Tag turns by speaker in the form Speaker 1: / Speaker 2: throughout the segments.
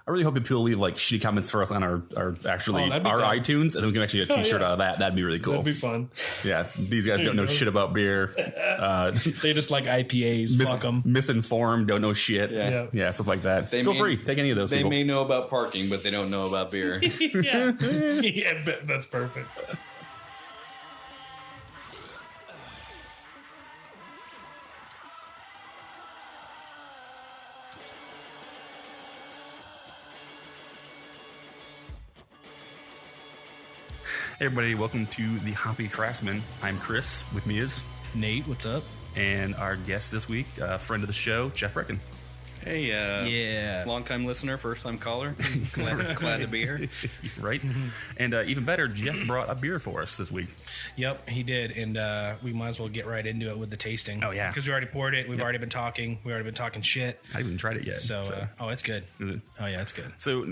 Speaker 1: I really hope people leave like shitty comments for us on our iTunes, and then we can actually get a T-shirt out of that. That'd be really cool.
Speaker 2: That'd be fun.
Speaker 1: Yeah, these guys don't know shit about beer.
Speaker 2: They just like IPAs. Fuck them.
Speaker 1: Misinformed, don't know shit. Yeah, stuff like that. Feel free, take any of those.
Speaker 3: They may know about parking, but they don't know about beer.
Speaker 2: Yeah, that's perfect.
Speaker 1: Hey everybody, welcome to the Hoppy Craftsmen. I'm Chris. With me is
Speaker 2: Nate. What's up?
Speaker 1: And our guest this week, friend of the show, Jeff Breckon.
Speaker 3: Hey, long-time listener, first-time caller. Glad to be here.
Speaker 1: Right? And even better, Jeff brought a beer for us this week.
Speaker 2: Yep, he did, and we might as well get right into it with the tasting.
Speaker 1: Oh, yeah.
Speaker 2: Because we already poured it. We've already been talking. We already been talking shit.
Speaker 1: I haven't even tried it yet.
Speaker 2: So, it's good. Oh, yeah, it's good.
Speaker 1: So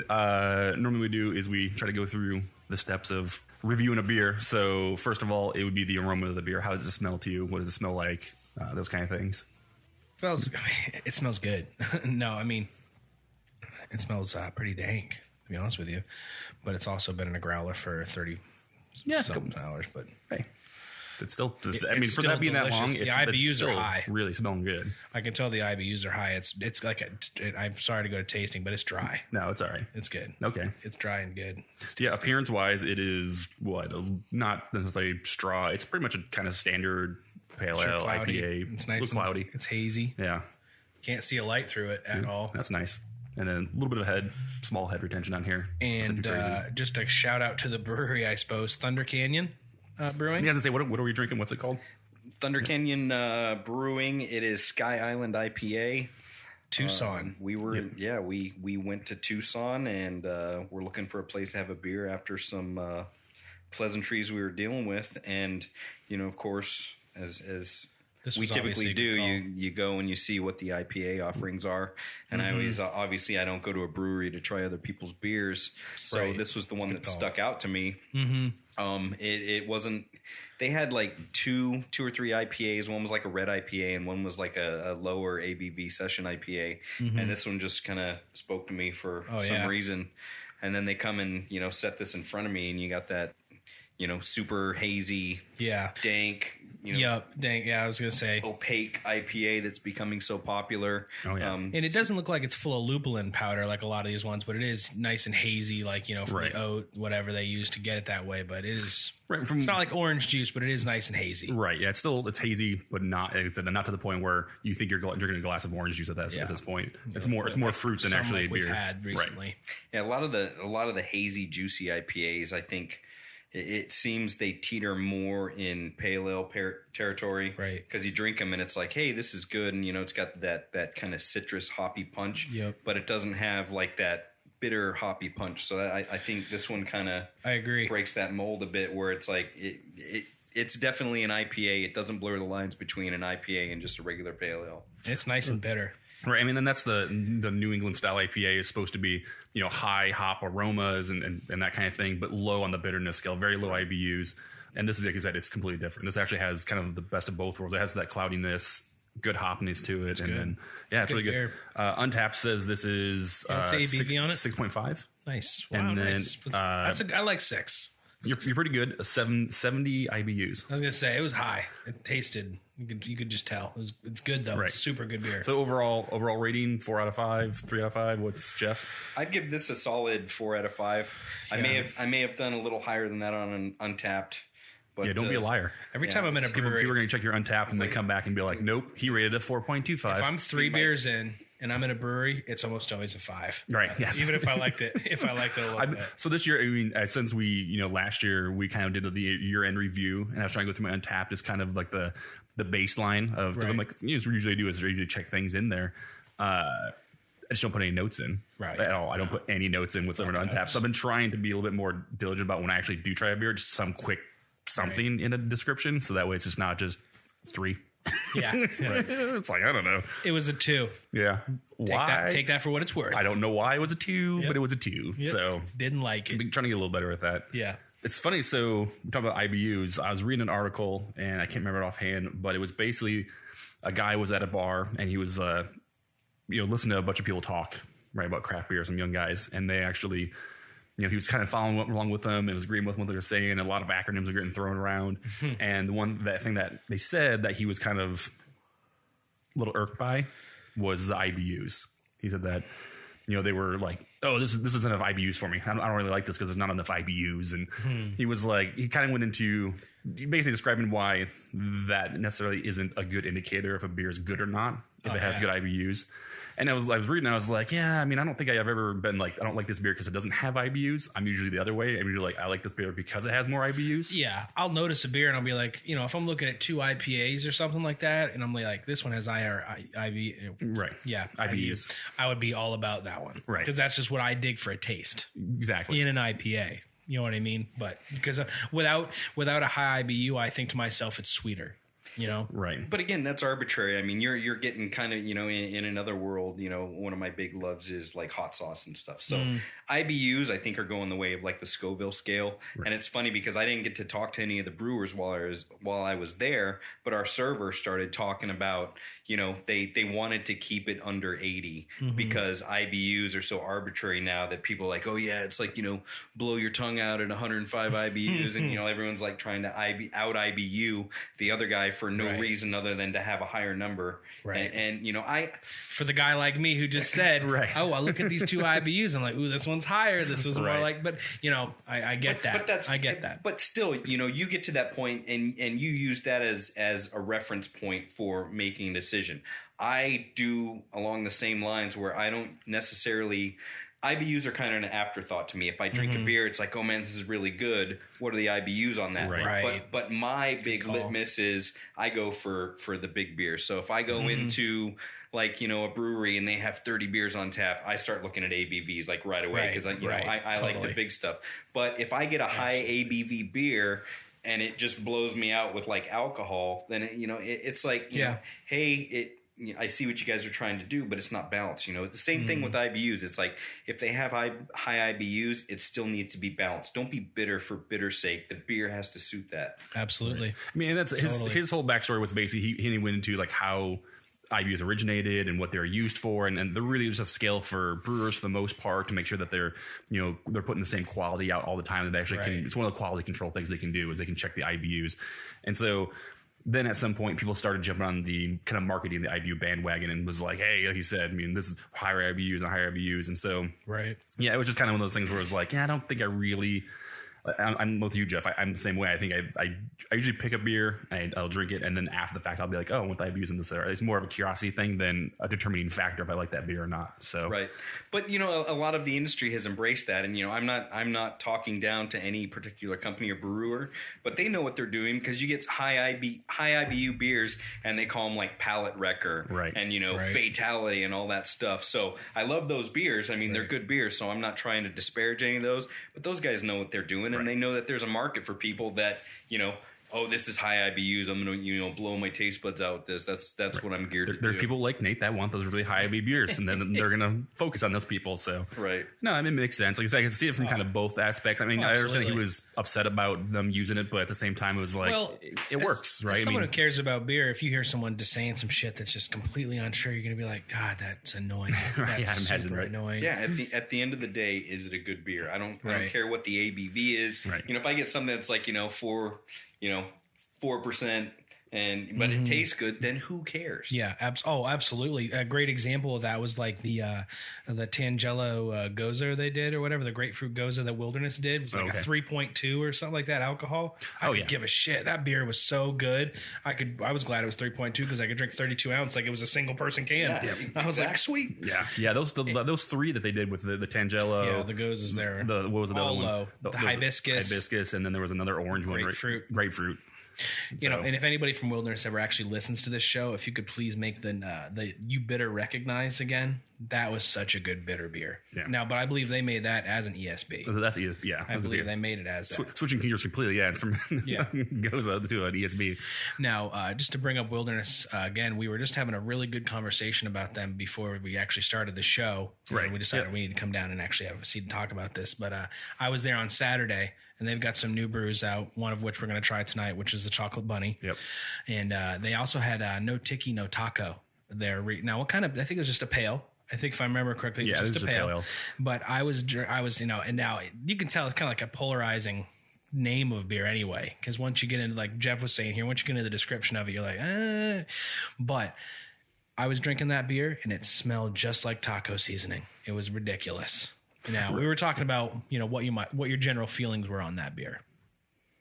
Speaker 1: normally we do is we try to go through the steps of reviewing a beer. So first of all, it would be the aroma of the beer. How does it smell to you? What does it smell like? Those kind of things.
Speaker 2: It smells good. No, I mean, it smells pretty dank, to be honest with you. But it's also been in a growler for 30 something hours. But
Speaker 1: hey, it's still. For
Speaker 2: still
Speaker 1: that being
Speaker 2: delicious.
Speaker 1: that long,
Speaker 2: the IBUs are high.
Speaker 1: Really smelling good.
Speaker 2: I can tell the IBUs are high. It's like I'm sorry to go to tasting, but it's dry.
Speaker 1: No, it's all right.
Speaker 2: It's good.
Speaker 1: Okay,
Speaker 2: it's dry and good.
Speaker 1: Yeah, appearance wise, it is not necessarily straw. It's pretty much a kind of standard pale ale IPA.
Speaker 2: It's nice,
Speaker 1: cloudy.
Speaker 2: It's hazy.
Speaker 1: Yeah,
Speaker 2: can't see a light through it at all.
Speaker 1: That's nice. And then a little bit of small head retention on here.
Speaker 2: And just a shout out to the brewery, I suppose, Thunder Canyon Brewing.
Speaker 1: Yeah, to say what are we drinking? What's it called?
Speaker 3: Thunder Canyon Brewing. It is Sky Island IPA.
Speaker 2: Tucson.
Speaker 3: We went to Tucson, and we're looking for a place to have a beer after some pleasantries we were dealing with, and of course, as we typically do, you go and you see what the IPA offerings are, and I always obviously I don't go to a brewery to try other people's beers, so this was the one that stuck out to me. It wasn't. They had like two or three IPAs. One was like a red IPA, and one was like a lower ABV session IPA. And this one just kind of spoke to me for some reason. And then they come and set this in front of me, and you got that super hazy, dank.
Speaker 2: Dank. Yeah, I was gonna say
Speaker 3: opaque IPA that's becoming so popular.
Speaker 1: Oh yeah,
Speaker 2: and it doesn't look like it's full of lupulin powder like a lot of these ones, but it is nice and hazy, like from the oat, whatever they use to get it that way. But it is it's not like orange juice, but it is nice and hazy.
Speaker 1: Right. Yeah, it's hazy, but not to the point where you think you're drinking a glass of orange juice at this point. It's more fruit than actually
Speaker 2: we've
Speaker 1: beer.
Speaker 2: had recently.
Speaker 3: Right. Yeah, a lot of the hazy, juicy IPAs, I think. It seems they teeter more in pale ale territory,
Speaker 2: right?
Speaker 3: Because you drink them and it's like, hey, this is good, and it's got that kind of citrus hoppy punch, but it doesn't have like that bitter hoppy punch. So I think this one kind of breaks that mold a bit, where it's like it's definitely an IPA. It doesn't blur the lines between an IPA and just a regular pale ale.
Speaker 2: It's nice and bitter.
Speaker 1: Right. I mean, then that's the New England style IPA is supposed to be, high hop aromas and that kind of thing, but low on the bitterness scale, very low IBUs. And this is, like I said, it's completely different. This actually has kind of the best of both worlds. It has that cloudiness, good hopness to it. Then, it's really good. Untapped says this is
Speaker 2: ABV on it?
Speaker 1: 6.5.
Speaker 2: Nice. Wow,
Speaker 1: and then,
Speaker 2: nice. I like 6.
Speaker 1: You're pretty good. 70 IBUs.
Speaker 2: I was gonna say it was high. It tasted. You could just tell. It's good though. Right. It's super good beer.
Speaker 1: So overall rating 4 out of 5, 3 out of 5. What's Jeff?
Speaker 3: I'd give this a solid 4 out of 5. Yeah. I may have done a little higher than that on an Untapped. But,
Speaker 1: don't be a liar.
Speaker 2: Every time I'm in a brewery,
Speaker 1: people are going to check your Untapped and they come back and be like, nope, he rated a 4.25.
Speaker 2: If I'm 3 beers in and I'm in a brewery, it's almost always a 5.
Speaker 1: Right. Yes.
Speaker 2: Even if I liked it, a little bit.
Speaker 1: So this year, since we, last year we kind of did the year-end review, and I was trying to go through my Untapped as kind of like the baseline of, because I'm like, what I usually do is usually check things in there. I just don't put any notes in at all. I don't put any notes in whatsoever to Untapped. So I've been trying to be a little bit more diligent about when I actually do try a beer, just some quick something in a description, so that way it's just not just 3.
Speaker 2: Yeah.
Speaker 1: Right. It's like, I don't know.
Speaker 2: It was a 2.
Speaker 1: Yeah. Why?
Speaker 2: Take that for what it's worth.
Speaker 1: I don't know why it was a 2, but it was a 2.
Speaker 2: Yep.
Speaker 1: So
Speaker 2: didn't like it.
Speaker 1: I'm trying to get a little better with that.
Speaker 2: Yeah.
Speaker 1: It's funny. So we're talking about IBUs. I was reading an article and I can't remember it offhand, but it was basically a guy was at a bar and he was, listening to a bunch of people talk. right, about craft beer, some young guys, and they actually, he was kind of following along with them and was agreeing with what they were saying, and a lot of acronyms were getting thrown around. And that thing that they said that he was kind of a little irked by was the IBUs. He said that, they were like, oh, this isn't enough IBUs for me. I don't really like this because there's not enough IBUs. And he was like, he kind of went into basically describing why that necessarily isn't a good indicator if a beer is good or not, if it has good IBUs. And I was reading, I was like, yeah, I mean, I don't think I've ever been like, I don't like this beer because it doesn't have IBUs. I'm usually the other way. I'm usually like, I like this beer because it has more IBUs.
Speaker 2: Yeah. I'll notice a beer and I'll be like, if I'm looking at 2 IPAs or something like that, and I'm like, this one has IB.
Speaker 1: Right.
Speaker 2: Yeah.
Speaker 1: IBUs.
Speaker 2: I would be all about that one. Right. Because that's just what I dig for a taste.
Speaker 1: Exactly.
Speaker 2: In an IPA. You know what I mean? But because without a high IBU, I think to myself, it's sweeter.
Speaker 1: Right.
Speaker 3: But again, that's arbitrary. I mean, you're getting kind of, in another world, one of my big loves is like hot sauce and stuff. So IBUs, I think, are going the way of like the Scoville scale. Right. And it's funny because I didn't get to talk to any of the brewers while I was there, but our server started talking about, they wanted to keep it under 80 because IBUs are so arbitrary now that people are like, oh yeah, it's like, blow your tongue out at 105 IBUs. And, everyone's like trying to out IBU the other guy for no reason other than to have a higher number. Right. And
Speaker 2: for the guy like me who just said, oh, I look at these 2 IBUs. I'm like, ooh, this one's higher. This was more like, but I get that. But I get that.
Speaker 3: But still, you get to that point and you use that as a reference point for making a decision. I do along the same lines where I don't necessarily. IBUs are kind of an afterthought to me. If I drink a beer, it's like, oh man, this is really good. What are the IBUs on that?
Speaker 2: Right.
Speaker 3: But my big litmus is I go for the big beer. So if I go into like, a brewery and they have 30 beers on tap, I start looking at ABVs like right away because I like the big stuff. But if I get a high ABV beer and it just blows me out with like alcohol, then it's like, hey, I see what you guys are trying to do, but it's not balanced. The same thing with IBUs. It's like if they have high IBUs, it still needs to be balanced. Don't be bitter for bitter's sake. The beer has to suit that.
Speaker 2: Absolutely.
Speaker 1: Right. I mean, that's his whole backstory was basically he went into like how IBUs originated and what they're used for, and they're really just a scale for brewers for the most part to make sure that they're they're putting the same quality out all the time. That they actually can. It's one of the quality control things they can do is they can check the IBUs, and so. Then at some point, people started jumping on the kind of marketing the IBU bandwagon and was like, hey, like you said, I mean, this is higher IBUs and higher IBUs. And so, yeah, it was just kind of one of those things where it was like, yeah, I don't think I really, I'm with you, Jeff. I'm the same way. I think I usually pick a beer and I'll drink it. And then after the fact, I'll be like, oh, what the IBUs in this there? It's more of a curiosity thing than a determining factor if I like that beer or not. So,
Speaker 3: right. But, a lot of the industry has embraced that. And, I'm not talking down to any particular company or brewer, but they know what they're doing because you get high IBU beers and they call them like palate wrecker and, fatality and all that stuff. So I love those beers. I mean, they're good beers. So I'm not trying to disparage any of those, but those guys know what they're doing. And they know that there's a market for people that, oh, this is high IBUs. I'm going to, blow my taste buds out with this. That's what I'm geared to do.
Speaker 1: There's people like Nate that want those really high IBU beers, and then they're going to focus on those people. So, no, I mean, it makes sense. Like I said, I can see it from kind of both aspects. I mean, I understand he was upset about them using it, but at the same time, it was like, it works, right?
Speaker 2: As someone who cares about beer, if you hear someone just saying some shit that's just completely untrue, you're going to be like, God, that's annoying. That's super annoying.
Speaker 3: Yeah, at the end of the day, is it a good beer? I don't care what the ABV is. Right. If I get something that's like, 4%, but it tastes good, then who cares?
Speaker 2: Yeah, absolutely. A great example of that was like the Tangelo Goza they did or whatever, the grapefruit Goza that Wilderness did. It was like a 3.2 or something like that alcohol. I could give a shit. That beer was so good. I was glad it was 3.2 because I could drink 32 ounce like it was a single person can. Yeah, I was like, sweet.
Speaker 1: Yeah. Those 3 that they did with the Tangelo.
Speaker 2: Yeah, the Gozas there.
Speaker 1: What was the other one?
Speaker 2: The hibiscus,
Speaker 1: and then there was another orange one. Grapefruit.
Speaker 2: And if anybody from Wilderness ever actually listens to this show, if you could please make the You Bitter Recognize again. That was such a good bitter beer. Yeah. Now, but I believe they made that as an ESB.
Speaker 1: That's ESB, yeah.
Speaker 2: I believe they made it as that.
Speaker 1: Switching gears completely, it's from Goza to an ESB.
Speaker 2: Now, just to bring up Wilderness again, we were just having a really good conversation about them before we actually started the show. Right. We decided we need to come down and actually have a seat and talk about this. But I was there on Saturday, and they've got some new brews out, one of which we're going to try tonight, which is the Chocolate Bunny. Yep. And they also had No Tiki, No Taco there. Now, what kind of, I think it was just a pale. I think if I remember correctly, it was just a pale ale. But I was, and now you can tell it's kind of like a polarizing name of beer anyway. Because once you get into, like Jeff was saying here, once you get into the description of it, you're like, But I was drinking that beer and it smelled just like taco seasoning. It was ridiculous. Now we were talking about, what your general feelings were on that beer.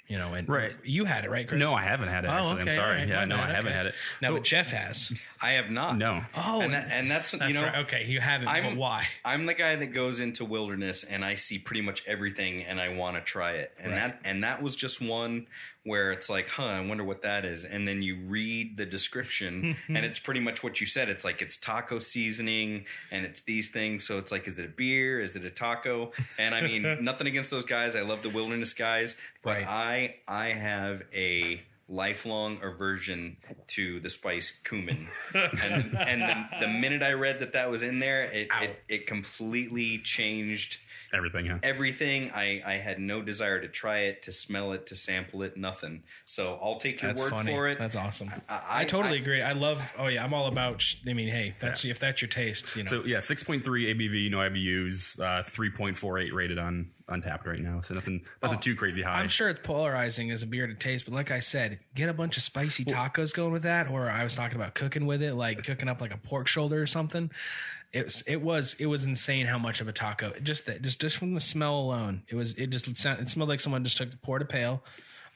Speaker 2: And you had it, right, Chris?
Speaker 1: No, I haven't had it, actually. I'm sorry. Right. I haven't had it.
Speaker 2: No, but Jeff has.
Speaker 3: I have not.
Speaker 1: No.
Speaker 3: Oh. And that's right.
Speaker 2: Okay, you haven't, but why?
Speaker 3: I'm the guy that goes into Wilderness and I see pretty much everything and I want to try it. And that was just one where it's like, I wonder what that is. And then you read the description and it's pretty much what you said. It's like it's taco seasoning and it's these things. So it's like, is it a beer? Is it a taco? And I mean, nothing against those guys. I love the Wilderness guys. But I have a lifelong aversion to the spice cumin. and the minute I read that was in there, it completely changed
Speaker 1: everything. Huh?
Speaker 3: Everything. I had no desire to try it, to smell it, to sample it, nothing. So I'll take your word for it.
Speaker 2: That's awesome. I totally agree. I love. I'm all about. Hey, if that's your taste, So
Speaker 1: 6.3 ABV, no IBUs, 3.48 rated on Untapped right now. So nothing too crazy high.
Speaker 2: I'm sure it's polarizing as a beer to taste, but like I said, get a bunch of spicy tacos going with that, or I was talking about cooking with it, like cooking up like a pork shoulder or something. It was insane how much of a taco just from the smell alone. It smelled like someone just poured a pail,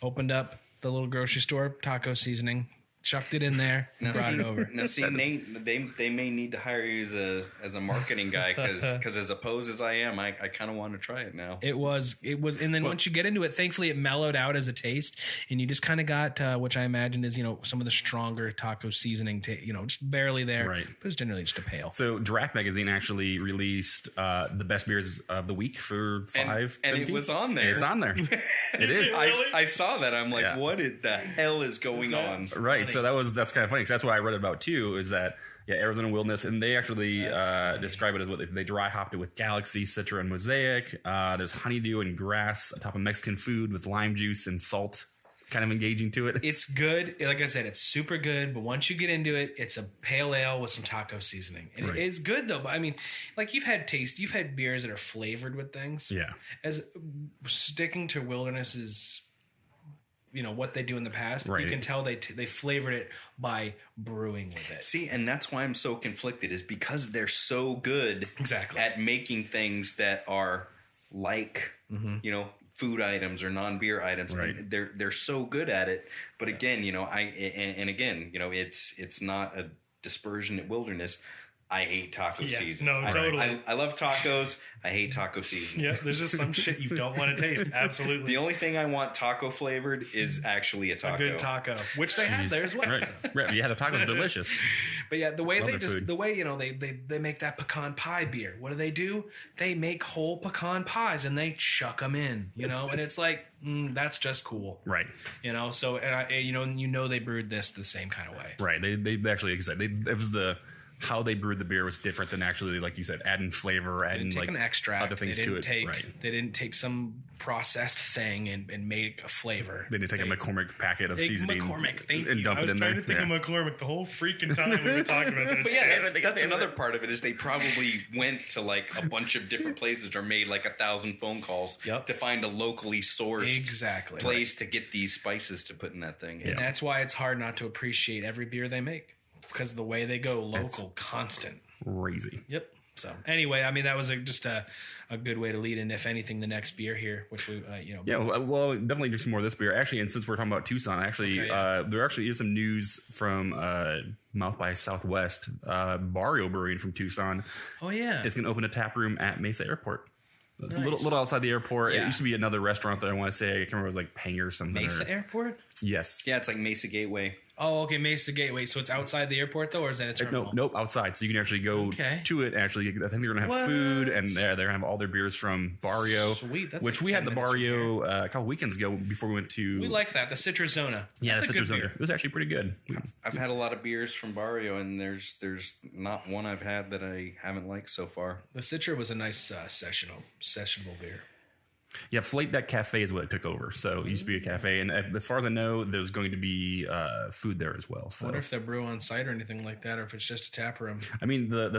Speaker 2: opened up the little grocery store taco seasoning, chucked it in there, and brought it over.
Speaker 3: Now, see, Nate, they may need to hire you as a marketing guy because as opposed as I am, I kind of want to try it now.
Speaker 2: It was, and then once you get into it, thankfully it mellowed out as a taste, and you just kind of got which I imagine is some of the stronger taco seasoning, just barely there. Right. It was generally just a pale.
Speaker 1: So Draft Magazine actually released the best beers of the week for 5/17.
Speaker 3: And it was on there.
Speaker 1: It's on there. It is.
Speaker 3: I saw that. I'm like, what the hell is going on?
Speaker 1: Right. So that's kind of funny because that's what I read about too. Is that Arizona Wilderness, and they actually describe it as what they dry hopped it with Galaxy, Citra, and Mosaic. There's honeydew and grass atop of Mexican food with lime juice and salt, kind of engaging to it.
Speaker 2: It's good. Like I said, it's super good. But once you get into it, it's a pale ale with some taco seasoning, and it is good though. But I mean, like you've had beers that are flavored with things.
Speaker 1: Yeah.
Speaker 2: As sticking to Wilderness is. What they do in the past, you can tell they flavored it by brewing with it.
Speaker 3: See, and that's why I'm so conflicted, is because they're so good at making things that are like, food items or non-beer items. Right. And they're so good at it. But again, it's not a dispersion at Wilderness. I hate taco seasoning.
Speaker 2: No, totally.
Speaker 3: I love tacos. I hate taco seasoning.
Speaker 2: Yeah, there's just some shit you don't want to taste. Absolutely.
Speaker 3: The only thing I want taco flavored is actually a taco.
Speaker 2: A good taco, which they have there as well.
Speaker 1: Right. Yeah, the tacos are delicious.
Speaker 2: But yeah, the way they make that pecan pie beer. What do? They make whole pecan pies and they chuck them in. And it's like that's just cool.
Speaker 1: Right.
Speaker 2: So they brewed this the same kind of way.
Speaker 1: Right. They actually it was how they brewed the beer was different than actually, like you said, adding flavor, adding like
Speaker 2: an extract,
Speaker 1: other things to it.
Speaker 2: They didn't take some processed thing and make a flavor.
Speaker 1: They didn't take a McCormick packet of seasoning and dump it in there. I was
Speaker 2: trying to think of McCormick the whole freaking time we were talking about that.
Speaker 3: But yeah, that's another part of it is they probably went to like a bunch of different places or made like 1,000 phone calls to find a locally sourced place to get these spices to put in that thing.
Speaker 2: And that's why it's hard not to appreciate every beer they make. Because of the way they go local, constant.
Speaker 1: Crazy.
Speaker 2: Yep. So anyway, I mean, that was just a good way to lead in, if anything, the next beer here, which we,
Speaker 1: Yeah, well, definitely do some more of this beer. Actually, and since we're talking about Tucson, there actually is some news from Mouth by Southwest, Barrio Brewing from Tucson.
Speaker 2: Oh, yeah.
Speaker 1: It's going to open a tap room at Mesa Airport. Nice. A little outside the airport. Yeah. It used to be another restaurant that I want to say. I can't remember. It was like Panger or something.
Speaker 2: Mesa Airport?
Speaker 1: Yes.
Speaker 3: Yeah, it's like Mesa Gateway.
Speaker 2: Oh, okay, Mesa Gateway. So it's outside the airport, though, or is that a terminal?
Speaker 1: Nope, outside. So you can actually go to it. Actually, I think they're going to have food, and they're going to have all their beers from Barrio.
Speaker 2: Sweet. That's
Speaker 1: which we had the Barrio a couple weekends ago before we went to...
Speaker 2: We liked that, the Citra Zona.
Speaker 1: Yeah, the Citra Zona. It was actually pretty good.
Speaker 3: I've had a lot of beers from Barrio, and there's not one I've had that I haven't liked so far.
Speaker 2: The Citra was a nice sessionable beer.
Speaker 1: Yeah, Flight Deck Cafe is what it took over. So it used to be a cafe. And as far as I know, there's going to be food there as well. So
Speaker 2: I wonder if they brew on site or anything like that, or if it's just a tap room.
Speaker 1: I mean, the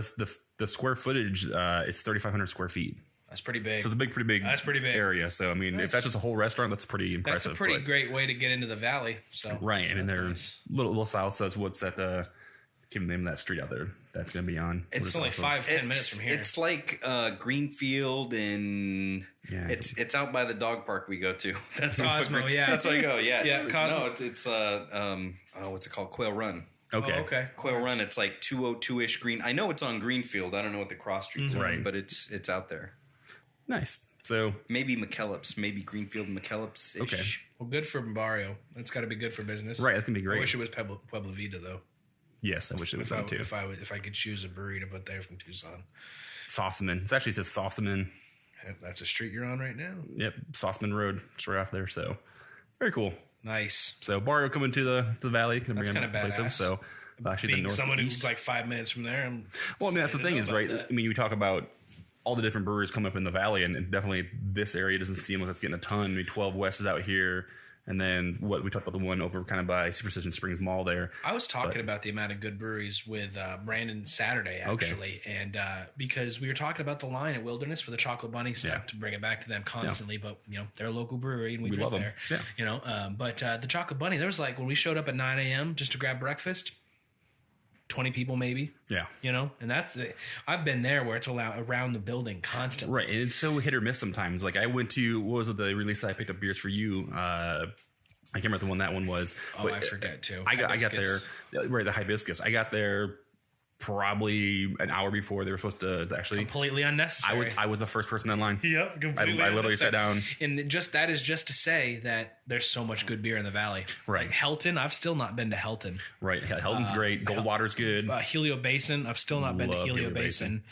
Speaker 1: the square footage is 3,500 square feet.
Speaker 2: That's pretty big.
Speaker 1: So it's a pretty big.
Speaker 2: That's pretty big
Speaker 1: area. So I mean, if that's just a whole restaurant, that's pretty impressive.
Speaker 2: That's a pretty great way to get into the valley. So
Speaker 1: right, and then there's little south. So that's what's at the. Give the name of that street out there. That's gonna be on.
Speaker 2: It's only 5-10 minutes from here.
Speaker 3: It's like Greenfield, and it's out by the dog park we go to. That's
Speaker 2: Cosmo. Yeah,
Speaker 3: that's where I go. Yeah,
Speaker 2: yeah. Cosmo.
Speaker 3: No, it's what's it called? Quail Run.
Speaker 1: Okay.
Speaker 2: Oh, okay.
Speaker 3: Quail Run. It's like 202-ish Green. I know it's on Greenfield. I don't know what the cross streets are, but it's out there.
Speaker 1: Nice. So
Speaker 3: maybe McKellips, maybe Greenfield and McKellips.
Speaker 1: Okay.
Speaker 2: Well, good for Barrio. That's got to be good for business.
Speaker 1: Right. That's gonna be great.
Speaker 2: I wish it was Pueblo Vida though.
Speaker 1: Yes, I wish it was fun too.
Speaker 2: If I could choose a brewery to put there from Tucson.
Speaker 1: Sauceman. It actually says Sauceman.
Speaker 2: That's a street you're on right now.
Speaker 1: Yep, Sauceman Road, straight off there. So very cool.
Speaker 2: Nice.
Speaker 1: So Barrio coming to the valley.
Speaker 2: That's kind of badass.
Speaker 1: So actually,
Speaker 2: being
Speaker 1: the
Speaker 2: someone who's like 5 minutes from there.
Speaker 1: Well, I mean that's the thing is right. I mean, we talk about all the different breweries coming up in the valley, and definitely this area doesn't seem like it's getting a ton. I mean, 12 West is out here. And then what we talked about, the one over kind of by Superstition Springs Mall there.
Speaker 2: I was talking about the amount of good breweries with Brandon Saturday, actually. Okay. And because we were talking about the line at Wilderness for the Chocolate Bunny stuff, to bring it back to them constantly. But, they're a local brewery and we drink there. Yeah. But the Chocolate Bunny, there was like, when we showed up at 9 a.m. just to grab breakfast, 20 people maybe. Yeah. And that's I've been there where it's around the building constantly.
Speaker 1: Right. And it's so hit or miss sometimes. Like I went to, what was it, the release that I picked up beers for you? I can't remember the one that one was.
Speaker 2: Oh, I forget too.
Speaker 1: I got there, right, the Hibiscus. I got there probably an hour before they were supposed to actually.
Speaker 2: Completely unnecessary.
Speaker 1: I was the first person in line.
Speaker 2: Yep, completely
Speaker 1: I literally sat down.
Speaker 2: And that is just to say that there's so much good beer in the valley.
Speaker 1: Right.
Speaker 2: Like Helton, I've still not been to Helton.
Speaker 1: Right. Helton's great. Goldwater's good.
Speaker 2: Helio Basin, I've still not been to Helio Basin.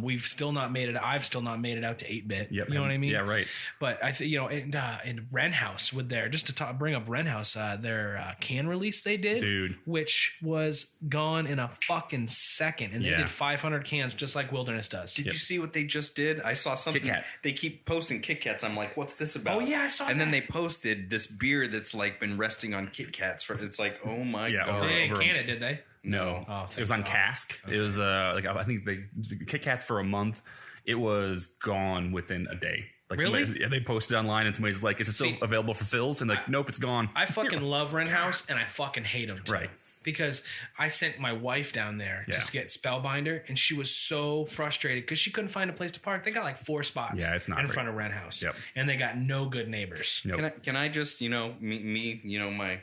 Speaker 2: We've still not made it. I've still not made it out to 8-Bit.
Speaker 1: Yep.
Speaker 2: You know what I mean?
Speaker 1: Yeah, right.
Speaker 2: But I think, in Wren House with just to bring up Wren House, their can release they did,
Speaker 1: dude,
Speaker 2: which was gone in a fucking second. And they did 500 cans just like Wilderness does.
Speaker 3: Did you see what they just did? I saw something. Kit Kat. They keep posting Kit Kats. I'm like, what's this about?
Speaker 2: Oh, yeah, I saw
Speaker 3: And then they posted this beer that's like been resting on Kit Kats. It's like, oh my God.
Speaker 2: They didn't can it, did they?
Speaker 1: No. It was on cask. Okay. It was I think they Kit Kats for a month. It was gone within a day. Like
Speaker 2: really?
Speaker 1: They posted online and somebody's like, is it still available for fills? And like, nope, it's gone.
Speaker 2: I fucking love Wren House and I fucking hate them too.
Speaker 1: Right.
Speaker 2: Because I sent my wife down there to get Spellbinder, and she was so frustrated because she couldn't find a place to park. They got like 4 spots in front of Wren House, and they got no good neighbors.
Speaker 1: Yep.
Speaker 3: Can I just me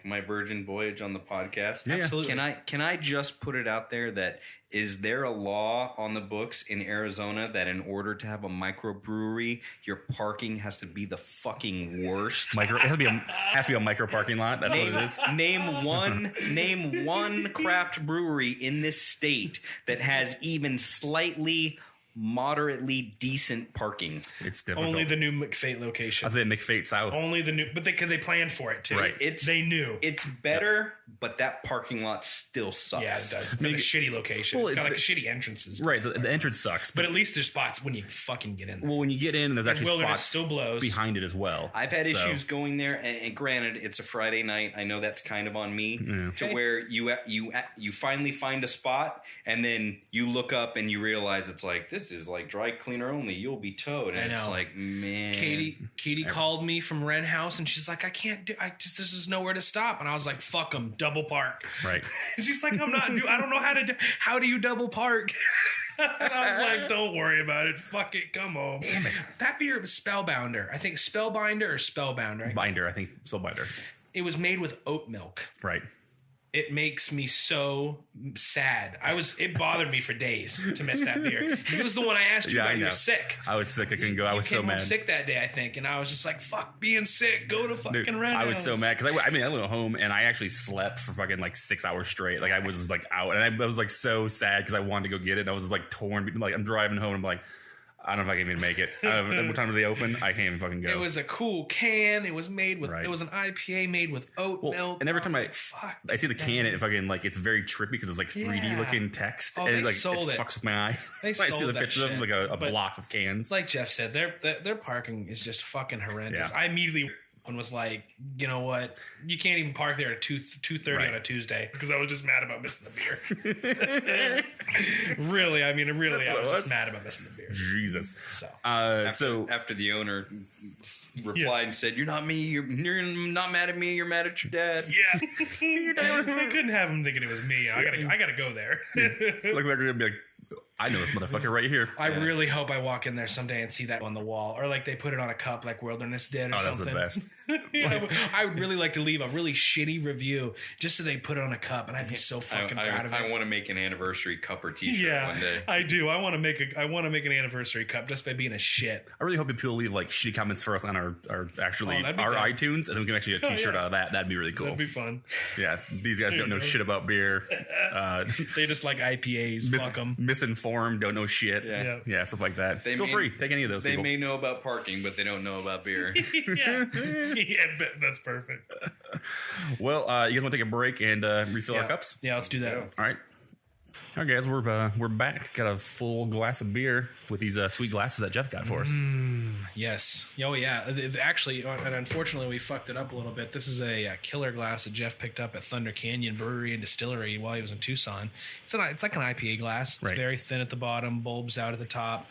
Speaker 3: my virgin voyage on the podcast?
Speaker 2: Yeah. Absolutely.
Speaker 3: Can I just put it out there that is there a law on the books in Arizona that in order to have a microbrewery, your parking has to be the fucking worst?
Speaker 1: It has to be a micro parking lot. That's what it is.
Speaker 3: Name one craft brewery in this state that has even slightly moderately decent parking.
Speaker 1: It's difficult.
Speaker 2: Only the new McFate location.
Speaker 1: I say McFate South.
Speaker 2: Only the new, but they planned for it too.
Speaker 1: Right.
Speaker 2: They knew
Speaker 3: it's better, but that parking lot still sucks.
Speaker 2: Yeah, it does. It's in a shitty location. It's got like shitty entrances.
Speaker 1: Right. The entrance sucks,
Speaker 2: but at least there's spots when you fucking get in.
Speaker 1: Well, when you get in, there's actually spots
Speaker 2: still blows
Speaker 1: behind it as well.
Speaker 3: I've had issues going there, and granted, it's a Friday night. I know that's kind of on me to where you finally find a spot, and then you look up and you realize it's like this is like dry cleaner only. You'll be towed. And it's like, man.
Speaker 2: Katie called me from Wren House and she's like, this is nowhere to stop. And I was like, fuck them, double park.
Speaker 1: Right.
Speaker 2: And she's like, I don't know how do you double park? And I was like, don't worry about it. Fuck it. Come home.
Speaker 1: Damn it.
Speaker 2: That beer was Spellbinder. I think Spellbinder or Spellbound, right?
Speaker 1: I think Spellbinder.
Speaker 2: It was made with oat milk.
Speaker 1: Right.
Speaker 2: It makes me so sad. It bothered me for days to miss that beer. It was the one I asked you about. You were sick.
Speaker 1: I was sick. I couldn't go. I was so mad.
Speaker 2: Sick that day, I think, and I was just like, "Fuck, being sick. Go to fucking Red House."
Speaker 1: I was so mad because I went home and I actually slept for fucking like 6 hours straight. Like I was like out, and I was like so sad because I wanted to go get it. And I was just like torn. Like I'm driving home, and I'm like, I don't know if I can even make it. What time do they open? I can't even fucking go.
Speaker 2: It was a cool can. It was made with. It was an IPA made with oat milk.
Speaker 1: And every time I see the can, it fucking like it's very trippy because it's like 3D looking text.
Speaker 2: Oh,
Speaker 1: and
Speaker 2: it fucks
Speaker 1: with my eye.
Speaker 2: They
Speaker 1: I see the picture of them like a
Speaker 2: but
Speaker 1: block of cans.
Speaker 2: Like Jeff said, their parking is just fucking horrendous. Yeah. I immediately and was like, you know what? You can't even park there at 2:30 on a Tuesday because I was just mad about missing the beer. Really, I was just mad about missing the beer.
Speaker 1: Jesus.
Speaker 2: So,
Speaker 3: after the owner replied and said, "You're not me. You're not mad at me. You're mad at your dad."
Speaker 2: Yeah, I couldn't have him thinking it was me. I gotta go there.
Speaker 1: Like they're gonna be like, I know this motherfucker right here.
Speaker 2: I really hope I walk in there someday and see that on the wall, or like they put it on a cup, like Wilderness did, or something.
Speaker 1: That's the
Speaker 2: best. I would really like to leave a really shitty review just so they put it on a cup, and I'd be so fucking proud of it.
Speaker 3: I want to make an anniversary cup or T-shirt one day.
Speaker 2: I do. I want to make an anniversary cup just by being a shit.
Speaker 1: I really hope people leave like shitty comments for us on our iTunes, and then we can actually get a T-shirt out of that. That'd be really cool.
Speaker 2: That'd be fun.
Speaker 1: Yeah, these guys don't know shit about beer.
Speaker 2: They just like IPAs. Fuck them.
Speaker 1: Misinformed, don't know shit. Yeah, stuff like that. Feel free, take any of those.
Speaker 3: They
Speaker 1: people.
Speaker 3: may know about parking, but they don't know about beer.
Speaker 2: Yeah, that's perfect.
Speaker 1: Well, you guys want to take a break and refill our cups?
Speaker 2: Yeah, let's do that.
Speaker 1: All right. All right, guys, we're back. Got a full glass of beer with these sweet glasses that Jeff got for us.
Speaker 2: Yes. Oh, yeah. Actually, and unfortunately, we fucked it up a little bit. This is a killer glass that Jeff picked up at Thunder Canyon Brewery and Distillery while he was in Tucson. It's like an IPA glass. It's very thin at the bottom, bulbs out at the top.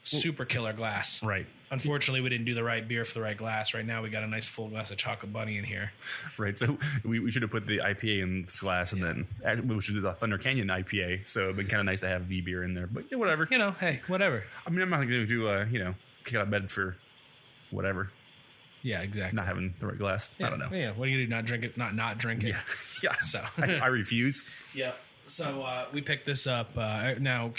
Speaker 2: Super killer glass.
Speaker 1: Right.
Speaker 2: Unfortunately, we didn't do the right beer for the right glass. Right now, we got a nice full glass of Chocolate Bunny in here.
Speaker 1: Right. So we should have put the IPA in this glass, and then we should do the Thunder Canyon IPA. So it'd been kind of nice to have the beer in there. But whatever.
Speaker 2: Hey, whatever.
Speaker 1: I mean, I'm not going to do, kick out of bed for whatever.
Speaker 2: Yeah, exactly.
Speaker 1: Not having the right glass.
Speaker 2: Yeah,
Speaker 1: I don't know.
Speaker 2: Yeah. What do you do? Not drink it? Not drink it?
Speaker 1: Yeah.
Speaker 2: So
Speaker 1: I refuse.
Speaker 2: Yeah. So we picked this up. Now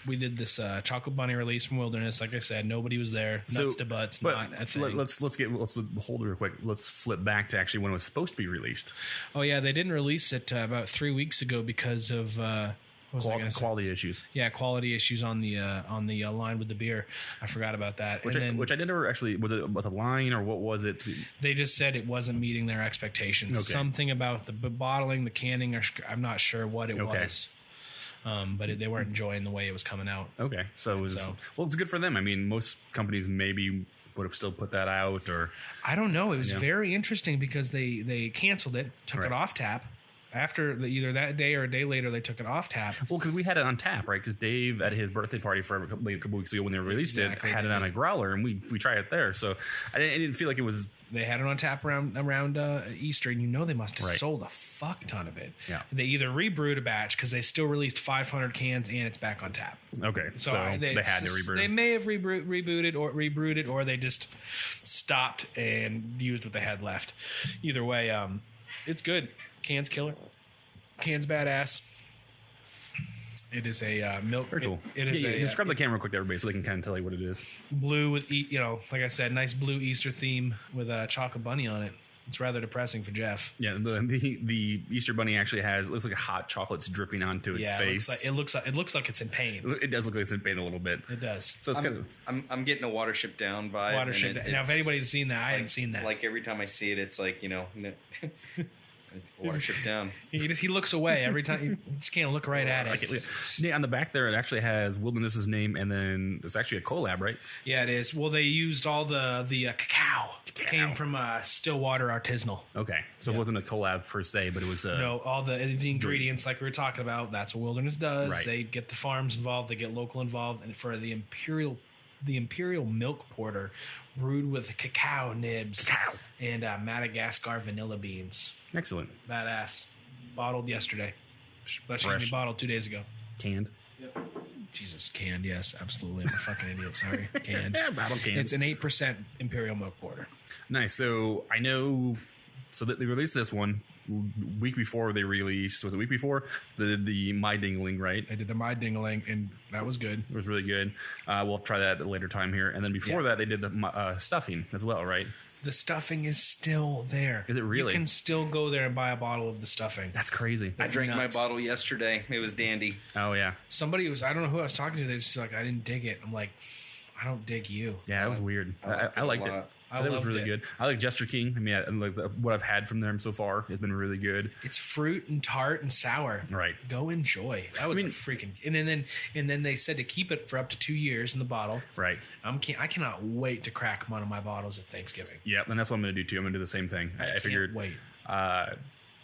Speaker 2: we did this Chocolate Bunny release from Wilderness. Like I said, nobody was there. Nuts to butts. Not a thing.
Speaker 1: Let's hold it real quick. Let's flip back to actually when it was supposed to be released.
Speaker 2: Oh yeah, they didn't release it about 3 weeks ago because of
Speaker 1: quality issues.
Speaker 2: Yeah, quality issues on the line with the beer. I forgot about that.
Speaker 1: Which I never actually, was it a line or what was it?
Speaker 2: They just said it wasn't meeting their expectations. Okay. Something about the bottling, the canning, I'm not sure what it was. But they weren't enjoying the way it was coming out.
Speaker 1: Okay, so it was well. It's good for them. I mean, most companies maybe would have still put that out, or
Speaker 2: I don't know. It was very interesting because they canceled it, took it off tap. After either that day or a day later, they took it off tap.
Speaker 1: Well, because we had it on tap, right? Because Dave, at his birthday party for a couple weeks ago when they released it, had it on a growler, and we tried it there. So I didn't feel like it was.
Speaker 2: They had it on tap around Easter, and they must have sold a fuck ton of it.
Speaker 1: Yeah.
Speaker 2: They either rebrewed a batch because they still released 500 cans and it's back on tap.
Speaker 1: Okay, so they had to rebrew.
Speaker 2: They may have rebrewed it, or they just stopped and used what they had left. Either way, it's good. Can's killer. Can's badass. It is a milk.
Speaker 1: Very cool.
Speaker 2: It is a
Speaker 1: describe the camera quick to everybody so they can kind of tell you what it is.
Speaker 2: Blue with like I said, nice blue Easter theme with a chocolate bunny on it. It's rather depressing for Jeff.
Speaker 1: Yeah, the Easter bunny actually looks like a hot chocolate's dripping onto its face.
Speaker 2: It looks like it's in pain.
Speaker 1: It does look like it's in pain a little bit.
Speaker 2: It does.
Speaker 1: So it's
Speaker 3: I'm getting a Watership Down vibe.
Speaker 2: Now, if anybody's seen that, I hadn't seen that.
Speaker 3: Like every time I see it, it's like Watership Down.
Speaker 2: He looks away every time. You just can't look right at it.
Speaker 1: Yeah, on the back there, it actually has Wilderness's name, and then it's actually a collab, right?
Speaker 2: Yeah, it is. Well, they used all the cacao. Came from Stillwater Artisanal.
Speaker 1: Okay, so it wasn't a collab per se, but it was
Speaker 2: all the ingredients like we were talking about. That's what Wilderness does.
Speaker 1: Right.
Speaker 2: They get the farms involved. They get local involved, and for the imperial milk porter brewed with cacao nibs and Madagascar vanilla beans.
Speaker 1: Excellent.
Speaker 2: Badass. Bottled yesterday. That should be bottled 2 days ago.
Speaker 1: Canned.
Speaker 2: Yep. Jesus, canned. Yes, absolutely. I'm a fucking idiot. Sorry. Canned.
Speaker 1: Bottled canned.
Speaker 2: It's an 8% imperial milk porter.
Speaker 1: Nice. So I know. So that they released this one week before they released. Was it week before the My Dingling? Right.
Speaker 2: They did the My Dingling, and that was good.
Speaker 1: It was really good. We'll try that at a later time here. And then before that, they did the stuffing as well, right?
Speaker 2: The stuffing is still there.
Speaker 1: Is it really?
Speaker 2: You can still go there and buy a bottle of the stuffing.
Speaker 1: That's crazy.
Speaker 3: I drank my bottle yesterday. It was dandy.
Speaker 1: Oh, yeah.
Speaker 2: Somebody I don't know who I was talking to. They just like, I didn't dig it. I'm like, I don't dig you.
Speaker 1: Yeah, it was weird. I liked it. It was really good. I like Jester King. I mean, what I've had from them so far has been really good.
Speaker 2: It's fruit and tart and sour.
Speaker 1: Right.
Speaker 2: Go enjoy. That was freaking. And then they said to keep it for up to 2 years in the bottle.
Speaker 1: Right.
Speaker 2: I cannot wait to crack one of my bottles at Thanksgiving.
Speaker 1: Yep, and that's what I'm going to do too. I'm going to do the same thing. I figured.
Speaker 2: Wait.
Speaker 1: I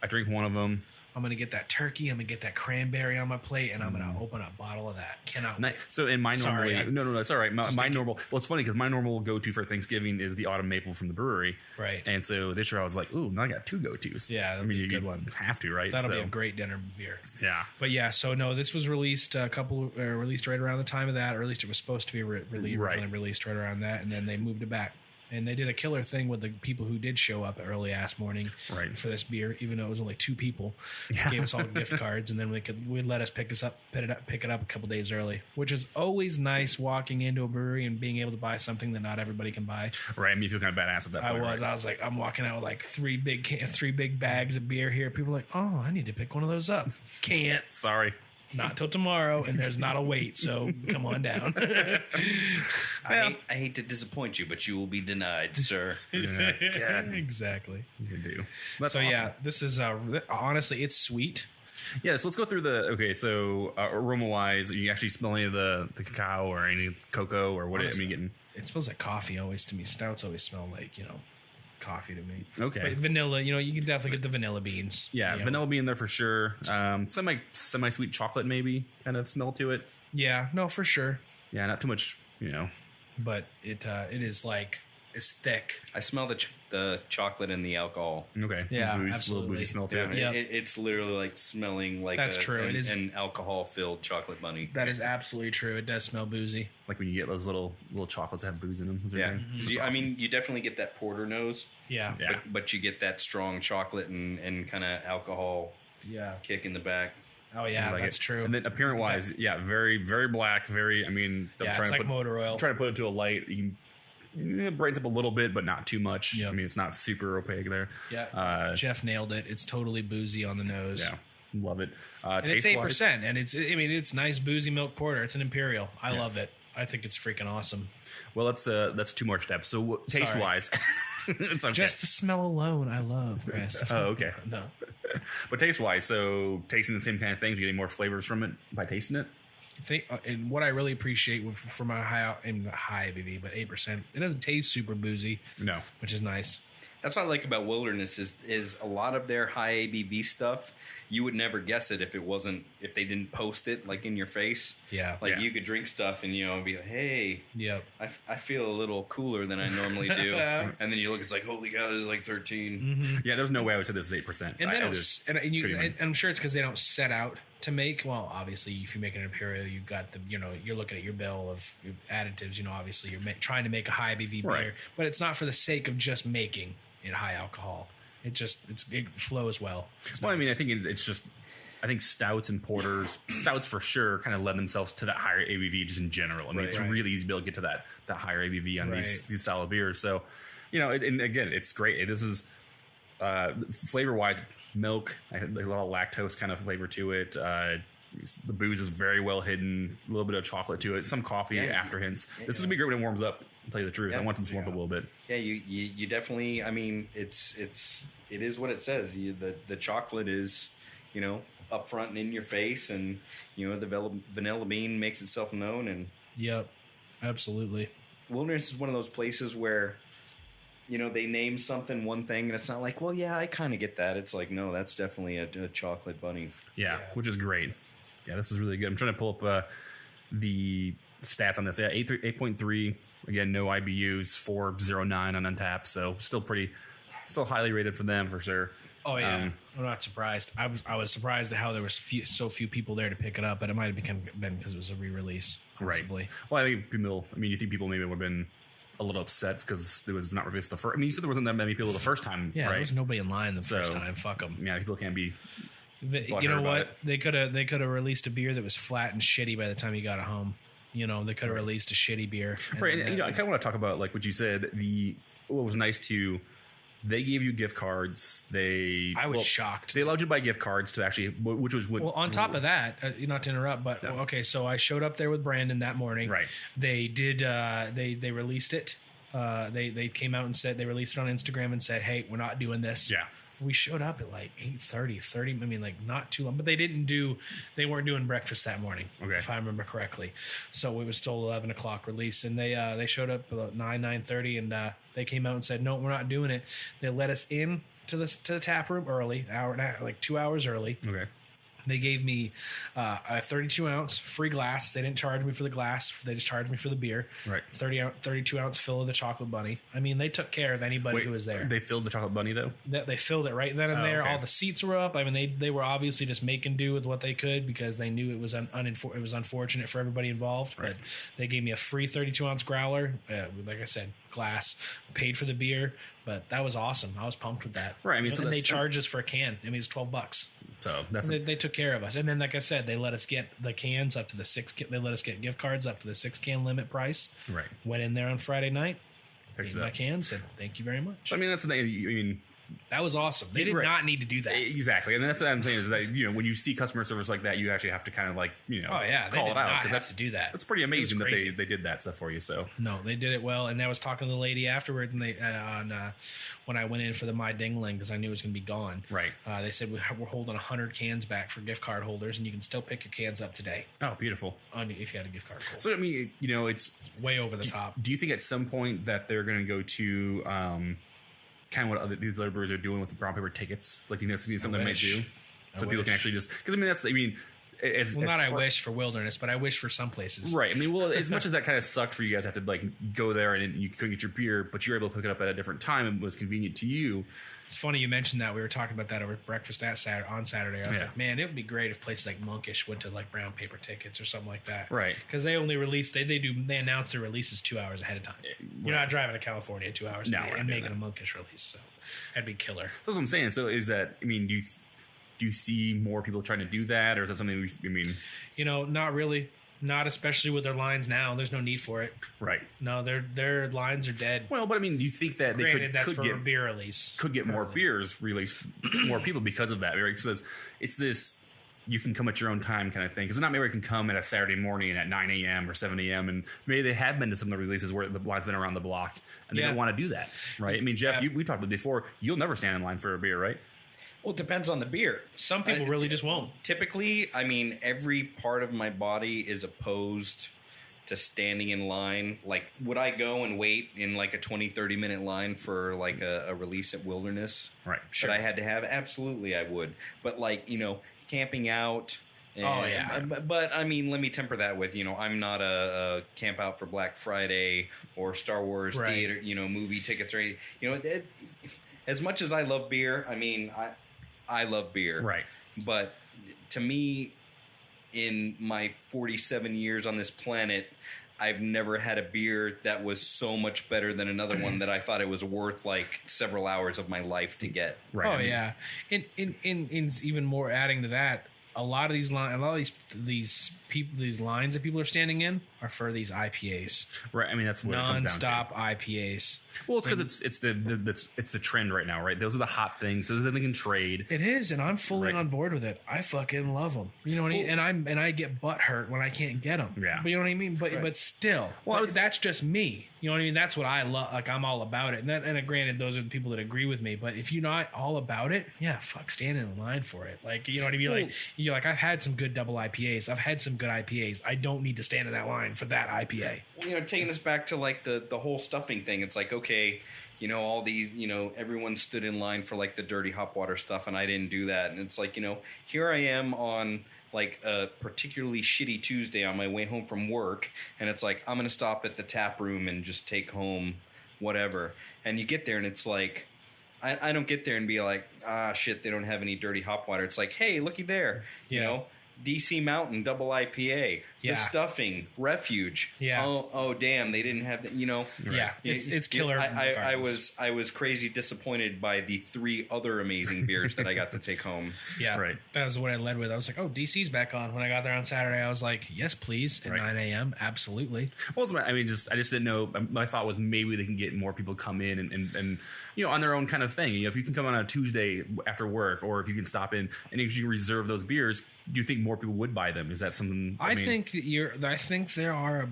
Speaker 1: drink one of them.
Speaker 2: I'm going to get that turkey. I'm going to get that cranberry on my plate, and I'm going to open a bottle of that. Cannot wait.
Speaker 1: So in my normally... No, it's all right. My normal... Well, it's funny because my normal go-to for Thanksgiving is the autumn maple from the brewery.
Speaker 2: Right.
Speaker 1: And so this year I was like, ooh, now I got 2 go-tos.
Speaker 2: Yeah, that'll be a good one.
Speaker 1: Have to, right?
Speaker 2: That'll be a great dinner beer.
Speaker 1: Yeah.
Speaker 2: But yeah, so no, this was released released right around the time of that, or at least it was supposed to be originally released right around that, and then they moved it back. And they did a killer thing with the people who did show up early ass morning for this beer, even though it was only 2 people. Yeah. Gave us all gift cards, and then we'd let us pick it up a couple days early, which is always nice walking into a brewery and being able to buy something that not everybody can buy.
Speaker 1: Right, I mean, you feel kind of badass at that point.
Speaker 2: I was like, I'm walking out with like 3 big bags of beer here. People are like, oh, I need to pick one of those up. Can't.
Speaker 1: Sorry.
Speaker 2: Not till tomorrow, and there's not a wait, so come on down.
Speaker 3: I hate to disappoint you, but you will be denied, sir.
Speaker 1: Yeah,
Speaker 2: exactly.
Speaker 1: You do. That's
Speaker 2: so
Speaker 1: awesome.
Speaker 2: Yeah, this is honestly, it's sweet.
Speaker 1: Yeah, so let's go through aroma-wise, are you actually smell any of the cacao or any cocoa or what?
Speaker 2: Honestly,
Speaker 1: getting?
Speaker 2: It smells like coffee always to me. Stouts always smell like, coffee to me.
Speaker 1: Okay.
Speaker 2: But vanilla, you can definitely get the vanilla beans.
Speaker 1: Yeah, vanilla bean there for sure. Semi-sweet chocolate maybe kind of smell to it.
Speaker 2: Yeah, no, for sure.
Speaker 1: Yeah, not too much,
Speaker 2: But it is like, it's thick.
Speaker 3: I smell the chocolate and the alcohol.
Speaker 1: Okay.
Speaker 2: Yeah,
Speaker 1: booze,
Speaker 2: absolutely.
Speaker 1: Little boozy smell to it.
Speaker 3: Yeah, it's literally like smelling like
Speaker 2: That's true. It is
Speaker 3: an alcohol-filled chocolate bunny.
Speaker 2: That is absolutely true. It does smell boozy.
Speaker 1: Like when you get those little chocolates that have booze in them.
Speaker 3: Yeah. Mm-hmm. I mean, you definitely get that porter nose.
Speaker 2: Yeah.
Speaker 3: But you get that strong chocolate and kind of alcohol kick in the back.
Speaker 2: Oh, yeah, that's true.
Speaker 1: And then appearance-wise, very, very black,
Speaker 2: it's like motor oil.
Speaker 1: I'm trying to put it to a light. You can... It brightens up a little bit, but not too much.
Speaker 2: Yep.
Speaker 1: I mean, it's not super opaque there.
Speaker 2: Yeah, Jeff nailed it. It's totally boozy on the nose.
Speaker 1: Yeah, love it.
Speaker 2: And it's 8%, and it's nice boozy milk porter. It's an imperial. I love it. I think it's freaking awesome.
Speaker 1: Well, that's 2 more steps. So taste wise, it's okay.
Speaker 2: Just the smell alone, I love, Chris.
Speaker 1: Oh, okay.
Speaker 2: No,
Speaker 1: but taste wise, so tasting the same kind of things, you getting more flavors from it by tasting it.
Speaker 2: And what I really appreciate for my high ABV, but 8%, it doesn't taste super boozy.
Speaker 1: No,
Speaker 2: which is nice.
Speaker 3: That's what I like about Wilderness is a lot of their high ABV stuff. You would never guess it if they didn't post it like in your face.
Speaker 2: Yeah,
Speaker 3: you could drink stuff and be like, hey,
Speaker 2: yep,
Speaker 3: I feel a little cooler than I normally do, and then you look, it's like, holy cow, this is like 13.
Speaker 2: Mm-hmm.
Speaker 1: Yeah, there's no way I would say this is 8%.
Speaker 2: And I'm sure it's because they don't set out to make. Well, obviously, if you make an imperial, you've got you're looking at your bill of additives. Obviously, you're trying to make a high ABV beer, but it's not for the sake of just making it high alcohol. It flows well.
Speaker 1: Well, nice. I mean, I think it's just. I think stouts and porters, stouts for sure, kind of lend themselves to that higher ABV just in general. I mean, it's really easy to be able to get to that higher ABV on these style of beers. So, and again, it's great. This is flavor wise, milk. I had a little lactose kind of flavor to it. The booze is very well hidden. A little bit of chocolate to it. Some coffee after hints. This is gonna be great when it warms up. I'll tell you the truth. I want them to warm up a little bit.
Speaker 3: Yeah, you definitely. I mean, it is what it says. The chocolate is, up front and in your face, and the vanilla bean makes itself known. And
Speaker 2: yep, absolutely.
Speaker 3: Wilderness is one of those places where they name something one thing, and it's not like, well, yeah, I kind of get that. It's like, no, that's definitely a chocolate bunny.
Speaker 1: Yeah, which is great. Yeah, this is really good. I'm trying to pull up the stats on this. Yeah, 8.3. Again, no IBUs, 409 on Untapped, so still highly rated for them for sure.
Speaker 2: Oh yeah, I'm not surprised. I was surprised at how there was so few people there to pick it up, but it might have been because it was a re-release, possibly.
Speaker 1: Right. Well, I think people. I mean, you think people maybe would have been a little upset because it was not released the first. I mean, you said there wasn't that many people the first time.
Speaker 2: Yeah,
Speaker 1: right?
Speaker 2: There was nobody in line the first time. Fuck them.
Speaker 1: Yeah, people can't be.
Speaker 2: You know what? They could have released a beer that was flat and shitty by the time you got it home. They could have released a shitty beer.
Speaker 1: Right. And I kind of want to talk about like what you said. What was nice to They gave you gift cards.
Speaker 2: I was shocked.
Speaker 1: They allowed you to buy gift cards to actually, which was what.
Speaker 2: Well, on top of that, not to interrupt, but okay, so I showed up there with Brandon that morning.
Speaker 1: Right.
Speaker 2: They did. They released it. They came out and said they released it on Instagram and said, "Hey, we're not doing this."
Speaker 1: Yeah.
Speaker 2: We showed up at like 8:30. I mean, like not too long, but they weren't doing breakfast that morning, if I remember correctly. So it was still 11 o'clock release, and they showed up about 9:30, and they came out and said, "No, we're not doing it." They let us in to the tap room early, like 2 hours early.
Speaker 1: Okay.
Speaker 2: They gave me a 32 ounce free glass. They didn't charge me for the glass. They just charged me for the beer.
Speaker 1: Right.
Speaker 2: 32 ounce fill of the chocolate bunny. I mean, they took care of anybody who was there.
Speaker 1: They filled the chocolate bunny though?
Speaker 2: They filled it right then and there.
Speaker 1: Okay.
Speaker 2: All the seats were up. I mean, they were obviously just making do with what they could because they knew it was it was unfortunate for everybody involved. Right. But they gave me a free 32 ounce growler. Like I said, glass. Paid for the beer. But that was awesome. I was pumped with that.
Speaker 1: Right. I mean,
Speaker 2: and they charged us for a can. I mean, it's $12.
Speaker 1: So
Speaker 2: they took care of us, and then like I said, they let us get the cans up to the 6. They let us get gift cards up to the 6 can limit price.
Speaker 1: Right.
Speaker 2: Went in there on Friday night, paid my cans, said thank you very much.
Speaker 1: I mean, that's the thing. I mean,
Speaker 2: that was awesome. They did not need to do that.
Speaker 1: Exactly, and that's what I'm saying is that when you see customer service like that, you actually have to kind of like call it out because that's
Speaker 2: to do that.
Speaker 1: That's pretty amazing that they did that stuff for you. So
Speaker 2: no, they did it well. And I was talking to the lady afterward, and they when I went in for the My Dingling because I knew it was going to be gone.
Speaker 1: Right.
Speaker 2: They said we're holding 100 cans back for gift card holders, and you can still pick your cans up today.
Speaker 1: Oh, beautiful!
Speaker 2: If you had a gift card holder.
Speaker 1: So I mean, it's
Speaker 2: way over the top.
Speaker 1: Do you think at some point that they're going to go to kind of what these other breweries are doing with the brown paper tickets? Like, you know, it's something they might do, so people can actually just because
Speaker 2: I wish for Wilderness, but I wish for some places.
Speaker 1: Right. I mean, well, as much as that kind of sucked for you guys to have to like go there and you couldn't get your beer, but you were able to pick it up at a different time and it was convenient to you.
Speaker 2: It's funny you mentioned that. We were talking about that over breakfast on Saturday. I was like, man, it would be great if places like Monkish went to like brown paper tickets or something like that.
Speaker 1: Right.
Speaker 2: Because they only release they announce their releases 2 hours ahead of time. You're not driving to California 2 hours and making a Monkish release, so that'd be killer.
Speaker 1: That's what I'm saying. So is that? I mean, do you see more people trying to do that, or is that something?
Speaker 2: Not really. Not especially with their lines now. There's no need for it.
Speaker 1: Right.
Speaker 2: No, their lines are dead.
Speaker 1: Well, but I mean, do you think that they could get
Speaker 2: a beer release?
Speaker 1: Could get more beers released, more people because of that, right? Because it's this you can come at your own time kind of thing. Because not everybody can come at a Saturday morning at 9 a.m. or 7 a.m. And maybe they have been to some of the releases where the line's been around the block and they don't want to do that, right? I mean, Jeff, we talked about before. You'll never stand in line for a beer, right?
Speaker 3: Well, it depends on the beer.
Speaker 2: Some people really just won't.
Speaker 3: Typically, I mean, every part of my body is opposed to standing in line. Like, would I go and wait in like a 20, 30-minute line for like a release at Wilderness?
Speaker 1: Right.
Speaker 3: Sure. Should I had to have? Absolutely, I would. But like, camping out. But I mean, let me temper that with, I'm not a camp out for Black Friday or Star Wars theater, movie tickets or anything. As much as I love beer, I mean, I love beer.
Speaker 1: Right.
Speaker 3: But to me, in my 47 years on this planet, I've never had a beer that was so much better than another one that I thought it was worth like several hours of my life to get.
Speaker 2: Right. Oh, yeah. In even more adding to that, a lot of these lines that people are standing in are for these IPAs.
Speaker 1: Right. I mean, that's what
Speaker 2: non-stop IPAs.
Speaker 1: Well, it's because it's the trend right now, right? Those are the hot things. So that they can trade.
Speaker 2: It is, and I'm fully on board with it. I fucking love them. You know what I mean? And I get butt hurt when I can't get them.
Speaker 1: Yeah.
Speaker 2: But you know what I mean? But still, that's just me. You know what I mean? That's what I love. Like, I'm all about it. And granted, those are the people that agree with me. But if you're not all about it, fuck, stand in line for it. Like, you know what I mean? Like, I've had some good double IPAs. I've had some good IPAs. I don't need to stand in that line for that IPA.
Speaker 3: Well, taking us back to like the whole stuffing thing, it's like, okay, all these, everyone stood in line for like the dirty hop water stuff, and I didn't do that. And it's like, here I am on like a particularly shitty Tuesday on my way home from work, and it's like, I'm going to stop at the tap room and just take home whatever. And you get there and it's like, I don't get there and be like, shit, they don't have any dirty hop water. It's like, hey, looky there, DC Mountain double IPA. the stuffing, Refuge.
Speaker 2: Yeah.
Speaker 3: Oh, damn, they didn't have that.
Speaker 2: Yeah, it's killer.
Speaker 3: I was crazy disappointed by the 3 other amazing beers that I got to take home.
Speaker 2: Yeah,
Speaker 1: right.
Speaker 2: That was what I led with. I was like, oh, DC's back on. When I got there on Saturday, I was like, yes, please, at 9 a.m. Absolutely.
Speaker 1: Well, I mean, I just didn't know. My thought was maybe they can get more people come in and on their own kind of thing. If you can come on a Tuesday after work, or if you can stop in and if you reserve those beers, do you think more people would buy them? Is that something? I think
Speaker 2: there are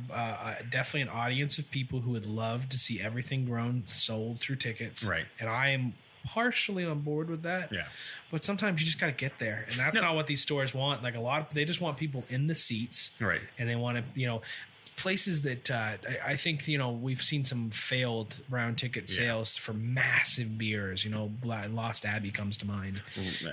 Speaker 2: definitely an audience of people who would love to see everything grown sold through tickets.
Speaker 1: Right.
Speaker 2: And I am partially on board with that.
Speaker 1: Yeah.
Speaker 2: But sometimes you just got to get there, and that's not what these stores want. Like they just want people in the seats.
Speaker 1: Right.
Speaker 2: And they want to, places that I think we've seen some failed round ticket sales for massive beers. Lost Abbey comes to mind.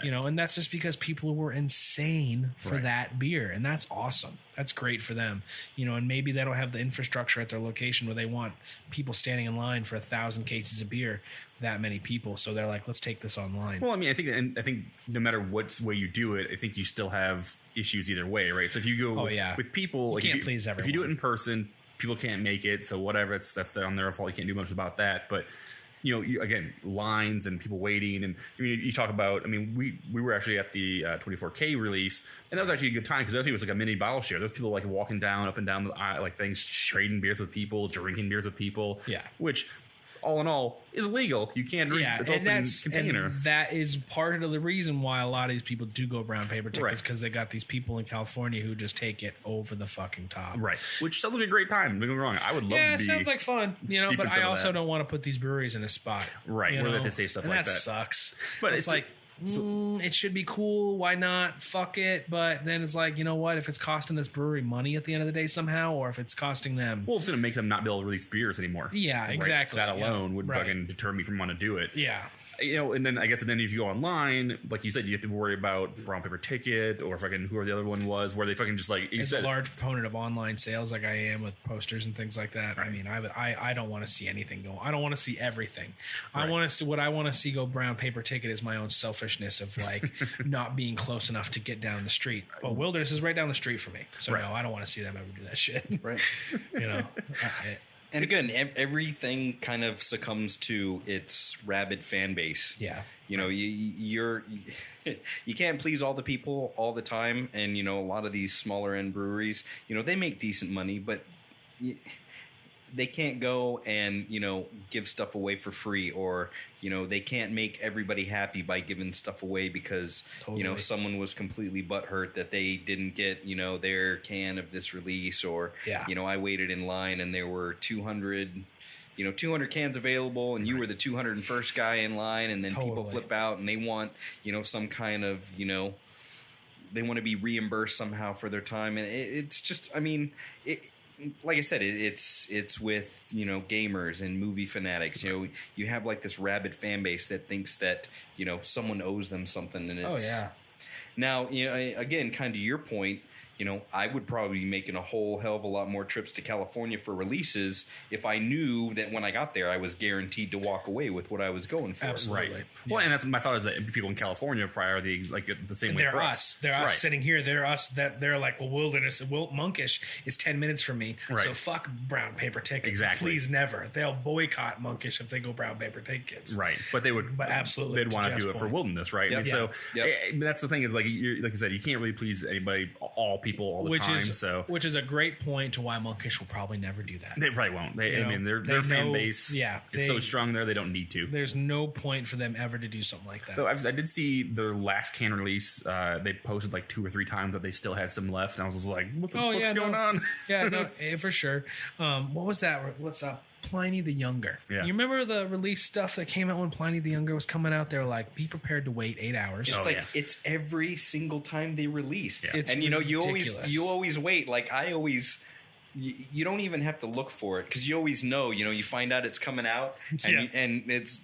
Speaker 2: And that's just because people were insane for that beer, and that's awesome. That's great for them. And maybe they don't have the infrastructure at their location where they want people standing in line for 1,000 cases of beer. That many people, so they're like, let's take this online. Well,
Speaker 1: I mean, I think no matter what way you do it, I think you still have issues either way, right? So if you go with people,
Speaker 2: you can't please everyone.
Speaker 1: If you do it in person, people can't make it, so whatever, that's on their fault. You can't do much about that. But again, lines and people waiting, and I mean, you talk about. I mean, we were actually at the 24K release, and that was actually a good time because it was like a mini bottle share. There's people like walking down up and down the aisle, like things, trading beers with people, drinking beers with people.
Speaker 2: Yeah,
Speaker 1: which, all in all, is legal. You can't drink it's open container.
Speaker 2: And that is part of the reason why a lot of these people do go brown paper tickets, because they got these people in California who just take it over the fucking top.
Speaker 1: Right. Which sounds like a great time. Don't get me wrong. I would love to be.
Speaker 2: Yeah, it sounds like fun. But I also don't want to put these breweries in a spot.
Speaker 1: Right. Where they have to say stuff like that.
Speaker 2: That sucks.
Speaker 1: But
Speaker 2: it's like, it should be cool. Why not? Fuck it. But then it's like, you know what? If it's costing this brewery money at the end of the day somehow, or if it's costing them,
Speaker 1: it's going to make them not be able to release beers anymore.
Speaker 2: Yeah, exactly.
Speaker 1: That alone would fucking deter me from wanting to do it.
Speaker 2: Yeah.
Speaker 1: And then I guess if you go online, like you said, you have to worry about brown paper ticket or fucking whoever the other one was, where they fucking just like.
Speaker 2: It's a large proponent of online sales, like I am with posters and things like that. Right. I mean, I don't want to see anything go. I don't want to see everything. Right. I want to see what I want to see go brown paper ticket is my own selfishness of like not being close enough to get down the street. Well, Wilderness is right down the street for me, so no, I don't want to see them ever do that shit.
Speaker 3: Right. And again, everything kind of succumbs to its rabid fan base.
Speaker 2: Yeah.
Speaker 3: You can't please all the people all the time. And, a lot of these smaller end breweries, they make decent money, but they can't go and, give stuff away for free, or, they can't make everybody happy by giving stuff away because, someone was completely butthurt that they didn't get, their can of this release, or, I waited in line and there were 200 cans available and you were the 201st guy in line, and then people flip out and they want, some kind of, they want to be reimbursed somehow for their time. And it's just, I mean, like I said, it's with gamers and movie fanatics. You have like this rabid fan base that thinks that someone owes them something. And it's, now again, kind of your point. I would probably be making a whole hell of a lot more trips to California for releases if I knew that when I got there, I was guaranteed to walk away with what I was going for.
Speaker 2: Absolutely.
Speaker 1: Right. Yeah. Well, and that's my thought is that people in California probably are the same way for us.
Speaker 2: They're us sitting here. They're us. That they're like, well, Wilderness, Monkish is 10 minutes from me. Right. So fuck brown paper tickets.
Speaker 1: Exactly.
Speaker 2: Please never. They'll boycott Monkish if they go brown paper tickets.
Speaker 1: Right. But they would.
Speaker 2: But absolutely,
Speaker 1: they'd want to do it for Wilderness, right?
Speaker 3: Yep.
Speaker 1: And so that's the thing is like I said, you can't really please anybody, all people all the time.
Speaker 2: Which is a great point to why Monkish will probably never do that.
Speaker 1: They probably won't. Their fan base is so strong there, they don't need to.
Speaker 2: There's no point for them ever to do something like that.
Speaker 1: So I did see their last can release. They posted like 2 or 3 times that they still had some left, and I was just like, what the fuck's going on?
Speaker 2: Yeah, no, for sure. What was that? What's up? Pliny the Younger. Yeah. You remember the release stuff that came out when Pliny the Younger was coming out? They were like, be prepared to wait 8 hours.
Speaker 3: It's it's every single time they release. Yeah.
Speaker 2: It's
Speaker 3: and you always wait. Like I always, you don't even have to look for it because you always know. You find out it's coming out, and it's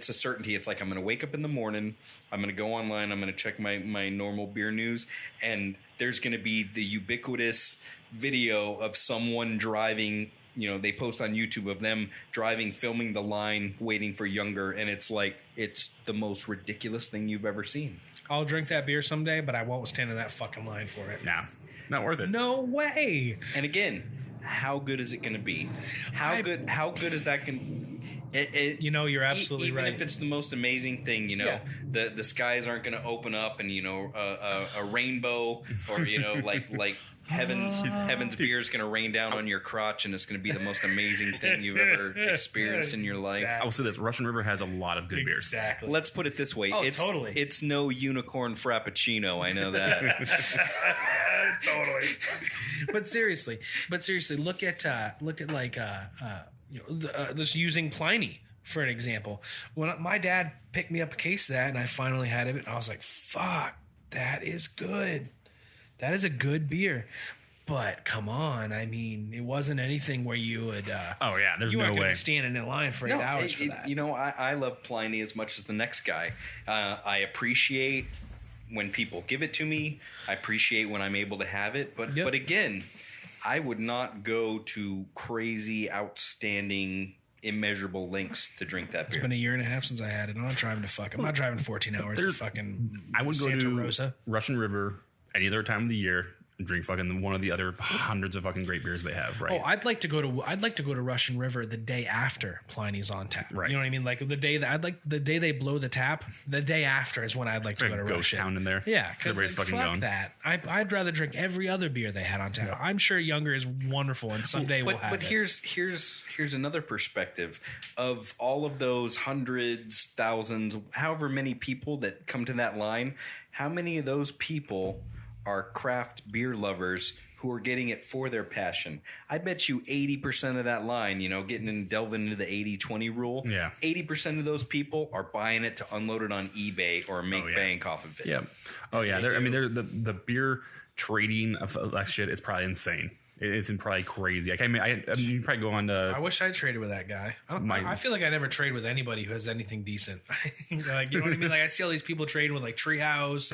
Speaker 3: a certainty. It's like I'm going to wake up in the morning, I'm going to go online, I'm going to check my normal beer news, and there's going to be the ubiquitous video of someone driving. They post on YouTube of them driving, filming the line, waiting for Younger, and it's like it's the most ridiculous thing you've ever seen.
Speaker 2: I'll drink that beer someday, but I won't stand in that fucking line for it.
Speaker 1: Nah. Not worth it.
Speaker 2: No way.
Speaker 3: And again, how good is it going to be? How good is that going?
Speaker 2: You're absolutely right.
Speaker 3: Even if it's the most amazing thing, the skies aren't going to open up and a rainbow or like heaven's beer is going to rain down on your crotch and it's going to be the most amazing thing you've ever experienced in your life.
Speaker 1: I will say this: Russian River has a lot of good beers.
Speaker 2: Exactly.
Speaker 3: Let's put it this way:
Speaker 2: totally.
Speaker 3: It's no unicorn frappuccino. I know that.
Speaker 2: Totally. But seriously, look at just using Pliny for an example. When my dad picked me up a case of that and I finally had it, I was like, "Fuck, that is good. That is a good beer." But come on, I mean, it wasn't anything where you would.
Speaker 1: There's
Speaker 2: you
Speaker 1: no
Speaker 2: weren't
Speaker 1: way.
Speaker 2: going to be standing in line for 8 hours for that.
Speaker 3: I love Pliny as much as the next guy. I appreciate when people give it to me. I appreciate when I'm able to have it. But again, I would not go to crazy, outstanding, immeasurable lengths to drink that beer.
Speaker 2: It's been a year and a half since I had it. I'm not driving 14 hours to fucking
Speaker 1: I would
Speaker 2: Santa
Speaker 1: go to
Speaker 2: Rosa.
Speaker 1: Russian River any other time of the year and drink fucking one of the other hundreds of fucking great beers they have, right?
Speaker 2: Oh, I'd like to go to Russian River the day after Pliny's on tap.
Speaker 1: Right.
Speaker 2: You know what I mean? Like the day they blow the tap, the day after is when I'd like to go to
Speaker 1: ghost
Speaker 2: Russian.
Speaker 1: town in there.
Speaker 2: Yeah, because
Speaker 1: everybody's fucking
Speaker 2: fuck
Speaker 1: going.
Speaker 2: that. I'd rather drink every other beer they had on tap. Yeah. I'm sure Younger is wonderful, and someday we'll have it.
Speaker 3: But here's another perspective of all of those hundreds, thousands, however many people that come to that line. How many of those people are craft beer lovers who are getting it for their passion? I bet you 80% of that line, delving into the 80-20 rule. Yeah. 80% of those people are buying it to unload it on eBay or make bank off of it.
Speaker 1: Yeah. Oh yeah. The beer trading of that shit is probably insane. It's probably crazy. You probably go on to.
Speaker 2: I wish I traded with that guy. I feel like I never trade with anybody who has anything decent. Like, you know what I mean? Like I see all these people trading with like Treehouse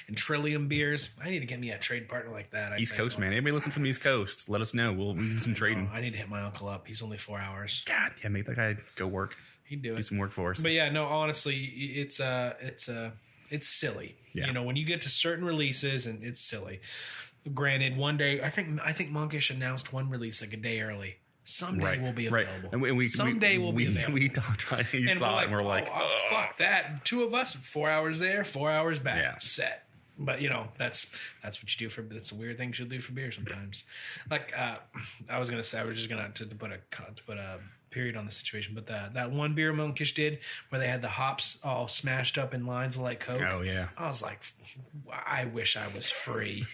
Speaker 2: and Trillium beers. I need to get me a trade partner like that.
Speaker 1: East Coast, man. Anybody listen from the East Coast? Let us know. We'll do some trading.
Speaker 2: I need to hit my uncle up. He's only 4 hours.
Speaker 1: God, yeah, make that guy go work.
Speaker 2: He'd do it.
Speaker 1: Do some work for us.
Speaker 2: But yeah, no, honestly, it's silly. Yeah. When you get to certain releases, and it's silly. Granted, one day I think Monkish announced one release like a day early. Someday we'll be available.
Speaker 1: And
Speaker 2: Someday we'll be available.
Speaker 1: We talked about it. You saw it, and we're like,
Speaker 2: fuck that. 2 of us, 4 hours there, 4 hours back, set. But that's what you do that's a weird thing you should do for beer sometimes. Like I was gonna say, I was just gonna to put a period on the situation, but that one beer Monkish did where they had the hops all smashed up in lines like Coke.
Speaker 1: Oh yeah, I
Speaker 2: was like, I wish I was free.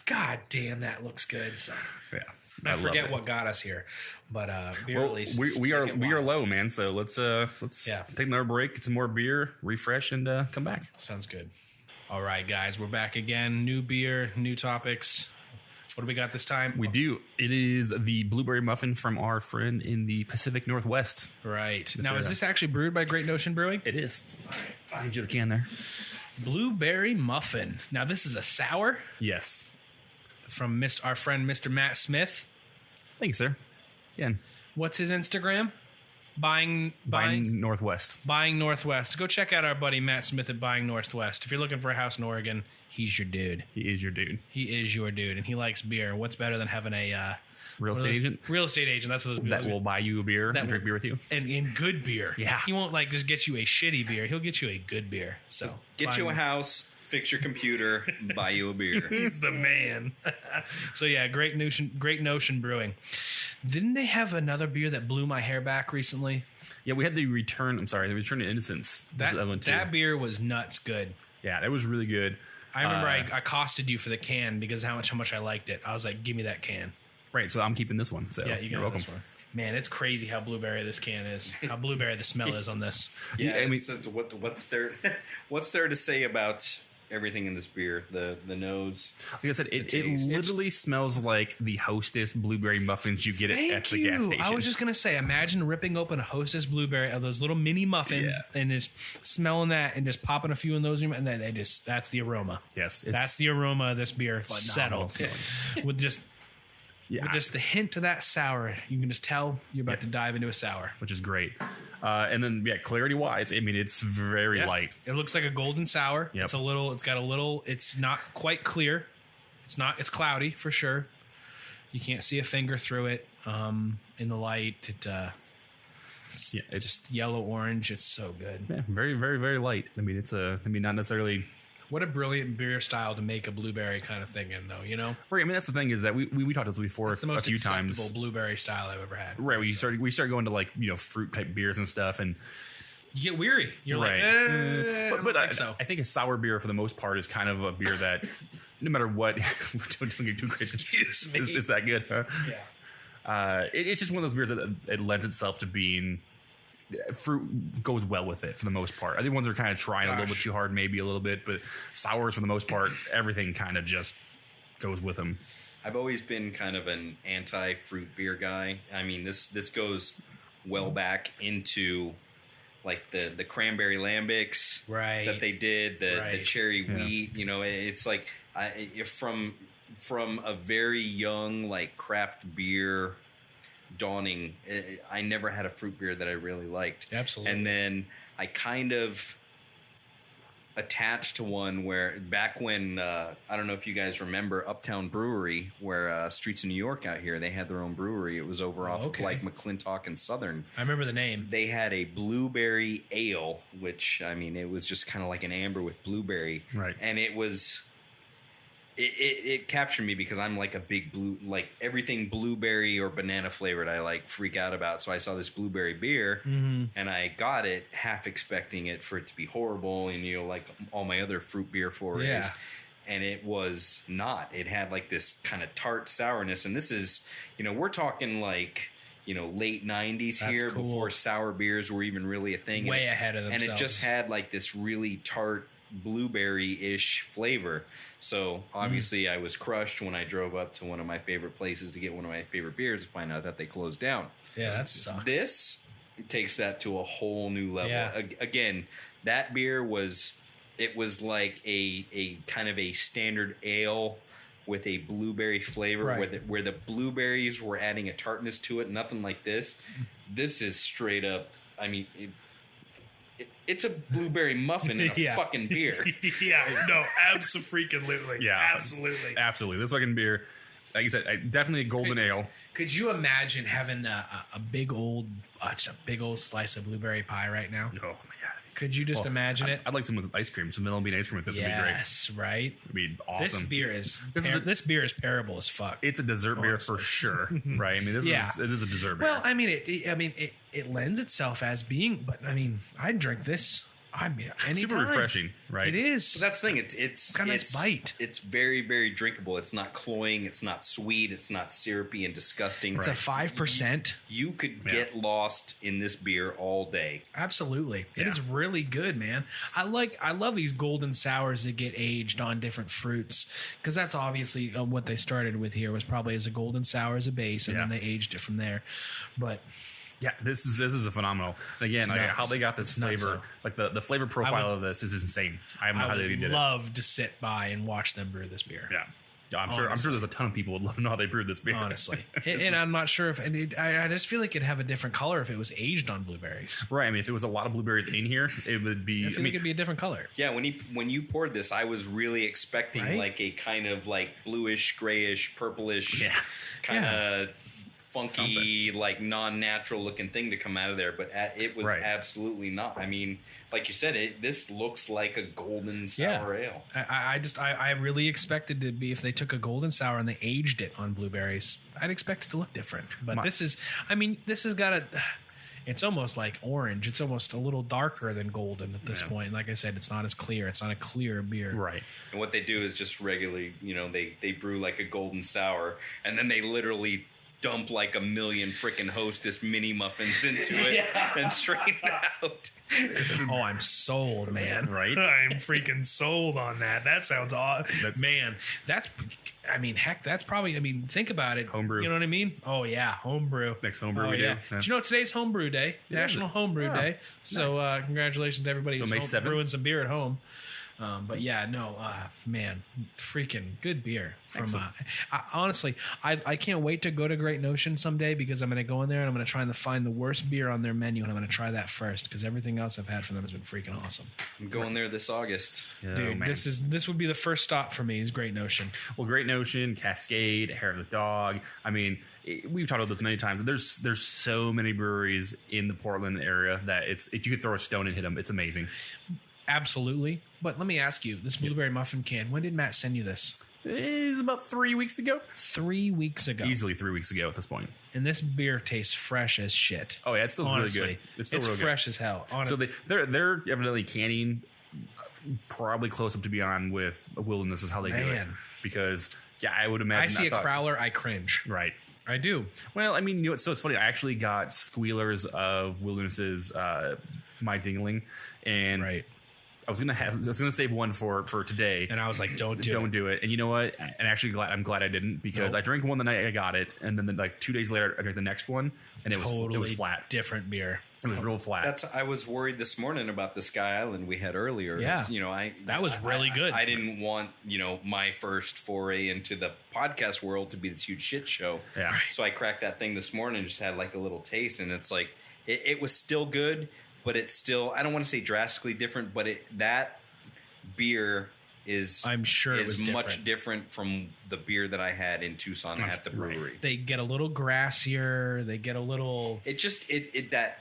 Speaker 2: God damn, that looks good. So
Speaker 1: yeah.
Speaker 2: I forget what got us here, but beer releases.
Speaker 1: We are low, man. So let's take another break, get some more beer, refresh, and come back.
Speaker 2: Sounds good. All right, guys, we're back again. New beer, new topics. What do we got this time?
Speaker 1: We do. It is the blueberry muffin from our friend in the Pacific Northwest.
Speaker 2: Right. Now, is this actually brewed by Great Notion Brewing?
Speaker 1: It is. All right. I need you the can there.
Speaker 2: Blueberry muffin. Now, this is a sour?
Speaker 1: Yes.
Speaker 2: From our friend, Mr. Matt Smith.
Speaker 1: Thanks, sir. Again.
Speaker 2: What's his Instagram? Buying
Speaker 1: Northwest.
Speaker 2: Buying Northwest. Go check out our buddy Matt Smith at Buying Northwest. If you're looking for a house in Oregon, he's your dude.
Speaker 1: He is your dude.
Speaker 2: He is your dude, and he likes beer. What's better than having a
Speaker 1: real estate agent?
Speaker 2: Real estate agent. That's what those
Speaker 1: that will buy you a beer and drink beer with you,
Speaker 2: and good beer. Yeah, he won't just get you a shitty beer. He'll get you a good beer. So
Speaker 3: get you a house. Fix your computer, buy you a beer.
Speaker 2: He's the man. So yeah, Great Notion Brewing. Didn't they have another beer that blew my hair back recently?
Speaker 1: Yeah, we had the return. I'm sorry, the Return to Innocence.
Speaker 2: That beer was nuts good.
Speaker 1: Yeah, that was really good.
Speaker 2: I remember I accosted you for the can because how much I liked it. I was like, "Give me that can."
Speaker 1: Right. So I'm keeping this one. So
Speaker 2: yeah, you're welcome. This one. Man, it's crazy how blueberry this can is. How blueberry the smell is on this.
Speaker 3: Yeah, I mean, what's there to say about everything in this beer? The nose.
Speaker 1: Like I said, it literally smells like the Hostess blueberry muffins you get at the gas station.
Speaker 2: I was just gonna say, imagine ripping open a Hostess blueberry of those little mini muffins and just smelling that and just popping a few in those, and then that's the aroma.
Speaker 1: Yes,
Speaker 2: that's the aroma of this beer settled with just. Yeah. With just the hint of that sour, you can just tell you're about to dive into a sour,
Speaker 1: which is great. And then, clarity wise, I mean, it's very light.
Speaker 2: It looks like a golden sour. Yep. It's not quite clear. It's cloudy for sure. You can't see a finger through it in the light. It's just yellow orange. It's so good.
Speaker 1: Yeah, very, very, very light. I mean, not necessarily.
Speaker 2: What a brilliant beer style to make a blueberry kind of thing in, though. You know,
Speaker 1: right? I mean, that's the thing is that we talked about this before
Speaker 2: it's the most
Speaker 1: a few times.
Speaker 2: Blueberry style I've ever had.
Speaker 1: Right. We start going to like fruit type beers and stuff, and
Speaker 2: you get weary. You're
Speaker 1: right.
Speaker 2: But
Speaker 1: I think a sour beer for the most part is kind of a beer that no matter what, don't get too crazy.
Speaker 2: Excuse me.
Speaker 1: Is that good? Huh?
Speaker 2: Yeah.
Speaker 1: It's just one of those beers that it lends itself to being. Fruit goes well with it for the most part. I think ones are kind of trying a little bit too hard, maybe a little bit, but sours for the most part, everything kind of just goes with them.
Speaker 3: I've always been kind of an anti-fruit beer guy. I mean, this goes well back into like the cranberry lambics that they did, the cherry wheat. You know, it's like from a very young like craft beer dawning, I never had a fruit beer that I really liked.
Speaker 2: Absolutely.
Speaker 3: And then I kind of attached to one where back when I don't know if you guys remember Uptown Brewery, where Streets of New York out here, they had their own brewery. It was over off of like McClintock and Southern.
Speaker 2: I remember the name.
Speaker 3: They had a blueberry ale, which I mean, it was just kind of like an amber with blueberry,
Speaker 1: right?
Speaker 3: And it was. It captured me because I'm like a big like everything blueberry or banana flavored I like freak out about. So I saw this blueberry beer and I got it half expecting it for it to be horrible and like all my other fruit beer forays.
Speaker 2: Yeah.
Speaker 3: And it was not. It had like this kind of tart sourness. And this is, we're talking like, late 90s here before sour beers were even really a thing.
Speaker 2: Way ahead of themselves.
Speaker 3: And it just had like this really tart blueberry-ish flavor. So obviously I was crushed when I drove up to one of my favorite places to get one of my favorite beers to find out that they closed down.
Speaker 2: Yeah, that sucks.
Speaker 3: This takes that to a whole new level.
Speaker 2: Yeah.
Speaker 3: Again, that beer was like a kind of a standard ale with a blueberry flavor where the blueberries were adding a tartness to it. Nothing like this. This is straight up, I mean, it's a blueberry muffin in a fucking beer.
Speaker 2: Yeah, no, absolutely.
Speaker 1: Yeah,
Speaker 2: absolutely.
Speaker 1: This fucking beer, like you said, definitely a golden ale.
Speaker 2: Could you imagine having a big old slice of blueberry pie right now?
Speaker 1: Oh my god!
Speaker 2: Could you just imagine it?
Speaker 1: I'd like some with ice cream, some vanilla bean ice cream. This would be great.
Speaker 2: Yes, right.
Speaker 1: It'd be awesome.
Speaker 2: This beer is parable as fuck.
Speaker 1: It's a dessert beer for sure, right? I mean, it is a dessert beer.
Speaker 2: Well, I mean, it lends itself as being, but I mean, I'd drink this. I mean,
Speaker 1: super refreshing, right?
Speaker 2: It is.
Speaker 3: But that's the thing. It's
Speaker 2: got a nice bite.
Speaker 3: It's very, very drinkable. It's not cloying. It's not sweet. It's not syrupy and disgusting.
Speaker 2: It's a 5%.
Speaker 3: You could get lost in this beer all day.
Speaker 2: Absolutely, it is really good, man. I love these golden sours that get aged on different fruits because that's obviously what they started with here was probably as a golden sour as a base, and then they aged it from there. But
Speaker 1: yeah, this is a phenomenal. Again, like how they got this flavor, like the flavor profile of this is insane. I don't know how they did it.
Speaker 2: I would love to sit by and watch them brew this beer.
Speaker 1: Yeah, I'm sure there's a ton of people would love to know how they brewed this beer.
Speaker 2: Honestly, and I'm not sure if I just feel like it'd have a different color if it was aged on blueberries.
Speaker 1: Right. I mean, if it was a lot of blueberries in here, it would be.
Speaker 2: I feel like it'd be a different color.
Speaker 3: Yeah, when you poured this, I was really expecting like a kind of like bluish, grayish, purplish kind of. Funky, like non-natural looking thing to come out of there, but it was absolutely not. I mean, like you said, this looks like a golden sour ale.
Speaker 2: I really expected to be if they took a golden sour and they aged it on blueberries, I'd expect it to look different. But this has got a. It's almost like orange. It's almost a little darker than golden at this point. Like I said, it's not as clear. It's not a clear beer.
Speaker 1: Right.
Speaker 3: And what they do is just regularly, they brew like a golden sour, and then they literally dump like a million freaking Hostess mini muffins into it and straighten it out.
Speaker 2: Oh, I'm sold, man.
Speaker 1: Right?
Speaker 2: I'm freaking sold on that. That sounds awesome. Man, that's probably, think about it.
Speaker 1: Homebrew.
Speaker 2: You know what I mean? Oh, yeah. Homebrew.
Speaker 1: Next homebrew we do.
Speaker 2: Yeah. Did you know today's Homebrew Day? National Homebrew Day. So, congratulations to everybody who's
Speaker 1: May 7th?
Speaker 2: brewing some beer at home. But yeah, no, man, freaking good beer. From honestly, I can't wait to go to Great Notion someday because I'm going to go in there and I'm going to try and find the worst beer on their menu and I'm going to try that first because everything else I've had from them has been freaking awesome.
Speaker 3: I'm going there this August.
Speaker 2: Dude, this would be the first stop for me is Great Notion.
Speaker 1: Well, Great Notion, Cascade, Hair of the Dog. I mean, we've talked about this many times. There's so many breweries in the Portland area that if you could throw a stone and hit them, it's amazing.
Speaker 2: Absolutely. But let me ask you, this blueberry muffin can, when did Matt send you this?
Speaker 1: It's about 3 weeks ago.
Speaker 2: 3 weeks ago.
Speaker 1: Easily 3 weeks ago at this point.
Speaker 2: And this beer tastes fresh as shit.
Speaker 1: Oh, yeah, it's still
Speaker 2: honestly,
Speaker 1: really good.
Speaker 2: It's still real fresh as hell.
Speaker 1: Honestly. So they're evidently canning probably close up to beyond with Wilderness is how they do it. Because, yeah, I would imagine.
Speaker 2: I see a crowler, I cringe.
Speaker 1: Right.
Speaker 2: I do.
Speaker 1: Well, I mean, you know what? So it's funny. I actually got squealers of Wilderness's My Dingling. And
Speaker 2: right.
Speaker 1: I was gonna save one for today,
Speaker 2: and I was like, "Don't do
Speaker 1: it." And you know what? And actually, I'm glad I didn't because I drank one the night I got it, and then like 2 days later, I drank the next one, and it was flat,
Speaker 2: different beer.
Speaker 1: It was real flat.
Speaker 3: I was worried this morning about the Sky Island we had earlier.
Speaker 2: Yeah,
Speaker 3: that
Speaker 2: was really good.
Speaker 3: I didn't want my first foray into the podcast world to be this huge shit show.
Speaker 1: Yeah,
Speaker 3: so I cracked that thing this morning and just had like a little taste, and it's like it was still good. But it's still, I don't want to say drastically different, but that beer is,
Speaker 2: I'm sure,
Speaker 3: is much different from the beer that I had in Tucson at the brewery.
Speaker 2: They get a little grassier. They get a little.
Speaker 3: It just that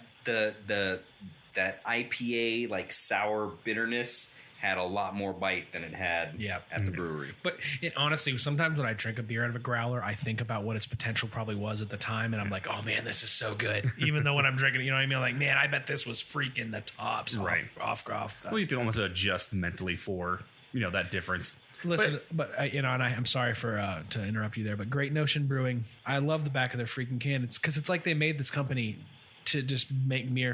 Speaker 3: IPA like sour bitterness had a lot more bite than it had at the brewery.
Speaker 2: But honestly, sometimes when I drink a beer out of a growler, I think about what its potential probably was at the time, and I'm like, oh man, this is so good. Even though when I'm drinking, you know what I mean? Like, man, I bet this was freaking the tops off.
Speaker 1: Well, you have to almost adjust mentally for that difference.
Speaker 2: Listen, but and I'm sorry for to interrupt you there, but Great Notion Brewing, I love the back of their freaking can. It's because it's like they made this company to just make beer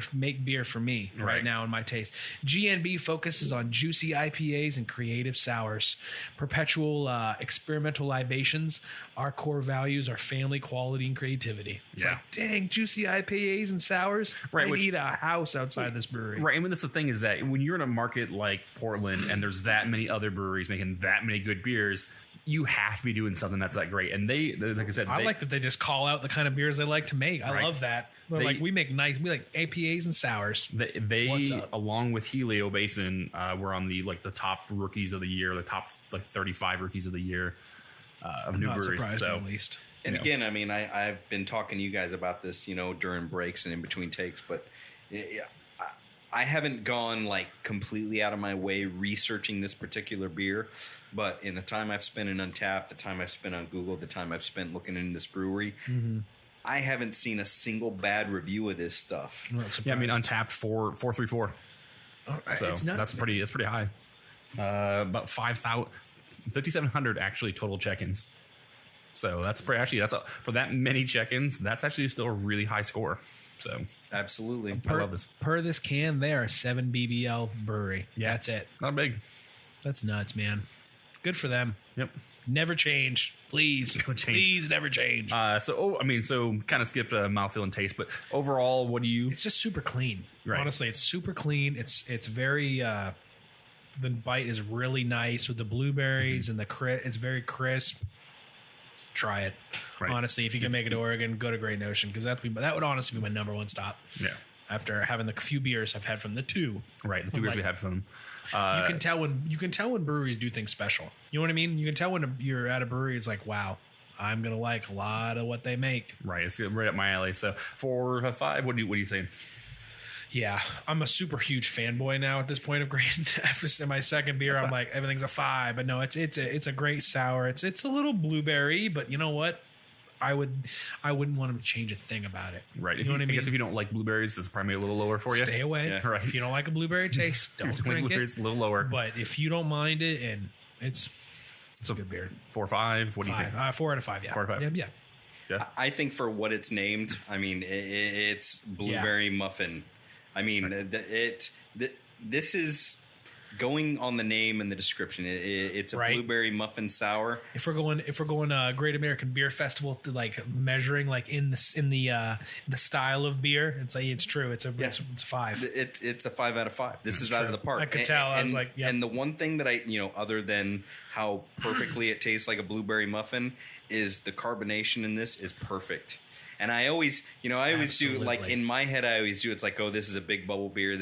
Speaker 2: for me right now in my taste. GNB focuses on juicy IPAs and creative sours. Perpetual experimental libations. Our core values are family, quality, and creativity. It's like, dang, juicy IPAs and sours. Right, I need a house outside this brewery.
Speaker 1: Right, I mean, that's the thing is that when you're in a market like Portland and there's that many other breweries making that many good beers, you have to be doing something that's that great. And they, like I said,
Speaker 2: I like that they just call out the kind of beers they like to make. I love that. We like APAs and sours.
Speaker 1: They along with Helio Basin, were on the top rookies of the year, the top 35 rookies of the year of new breweries. So
Speaker 2: at least.
Speaker 3: And again, I mean, I've been talking to you guys about this, during breaks and in between takes, but I haven't gone completely out of my way researching this particular beer, but in the time I've spent in Untapped, the time I've spent on Google, the time I've spent looking into this brewery, I haven't seen a single bad review of this stuff.
Speaker 1: Yeah, I mean, Untapped 434. So that's pretty high. About 5,700 actually total check-ins. So that's pretty, actually for that many check-ins, that's actually still a really high score. So
Speaker 3: absolutely,
Speaker 1: I love this.
Speaker 2: Per this can, they are a 7 BBL brewery.
Speaker 1: Yeah,
Speaker 2: that's it.
Speaker 1: Not big.
Speaker 2: That's nuts, man. Good for them.
Speaker 1: Yep.
Speaker 2: Never change, please. Please never change.
Speaker 1: So kind of skipped mouthfeel and taste, but overall, what do you?
Speaker 2: It's just super clean.
Speaker 1: Right.
Speaker 2: Honestly, it's super clean. It's very. The bite is really nice with the blueberries and it's very crisp. Try it. Right. Honestly, if you can make it to Oregon, go to Great Notion because that would honestly be my number one stop. Yeah. After having the few beers I've had from the two.
Speaker 1: Right. The two beers we had from them.
Speaker 2: You can tell when breweries do things special. You know what I mean? You can tell when you're at a brewery, it's like, wow, I'm gonna like a lot of what they make.
Speaker 1: Right. It's right up my alley. So 4 or 5, what do you think?
Speaker 2: Yeah, I'm a super huge fanboy now at this point of Great. After my second beer, I'm like, everything's a 5. But no, it's a great sour. It's a little blueberry, but you know what? I wouldn't want them to change a thing about it.
Speaker 1: Right. You know what I mean? I guess if you don't like blueberries, it's probably a little lower for you.
Speaker 2: Stay away. Yeah. Right. If you don't like a blueberry taste, don't drink it. It's
Speaker 1: a little lower.
Speaker 2: But if you don't mind it, and it's a good beer.
Speaker 1: 4 or 5. What do you think?
Speaker 2: 4 out of 5. Yeah.
Speaker 1: 4 out of 5.
Speaker 2: Yeah.
Speaker 3: I think for what it's named, I mean, it's blueberry muffin. I mean, this is going on the name and the description, it's a blueberry muffin sour.
Speaker 2: If we're going Great American Beer Festival to like measuring like in the style of beer, it's true. It's a 5.
Speaker 3: It's a 5 out of 5. This is out of the park.
Speaker 2: I could tell. I was like, yeah.
Speaker 3: And the one thing that I other than how perfectly it tastes like a blueberry muffin is the carbonation in this is perfect. And I always, do, like, in my head, I always do, it's like, oh, this is a big bubble beer.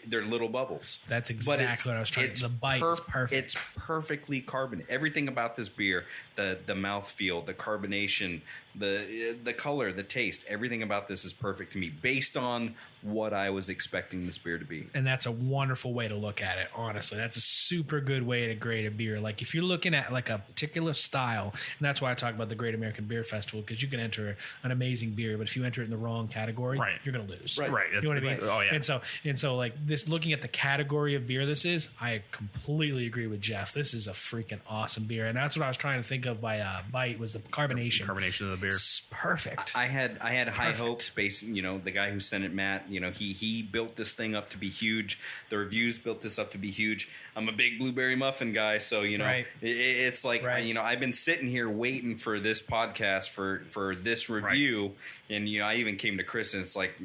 Speaker 3: They're little bubbles.
Speaker 2: That's exactly what I was trying to. The bite is perfect.
Speaker 3: It's perfectly carbonated. Everything about this beer, the mouthfeel, the carbonation, the color, the taste, everything about this is perfect to me based on what I was expecting this beer to be.
Speaker 2: And that's a wonderful way to look at it, honestly. That's a super good way to grade a beer. Like, if you're looking at, like, a particular style, and that's why I talk about the Great American Beer Festival, because you can enter an amazing beer, but if you enter it in the wrong category, you're going to lose.
Speaker 1: Right.
Speaker 2: You know what I mean?
Speaker 1: Oh, yeah.
Speaker 2: And so, like, this, looking at the category of beer this is, I completely agree with Jeff. This is a freaking awesome beer. And that's what I was trying to think of by bite, was the carbonation.
Speaker 1: Carbonation of the beer.
Speaker 2: It's perfect.
Speaker 3: I had high hopes based, the guy who sent it, Matt, he built this thing up to be huge. The reviews built this up to be huge. I'm a big blueberry muffin guy, so it's like I've been sitting here waiting for this podcast for this review, and I even came to Chris, and it's like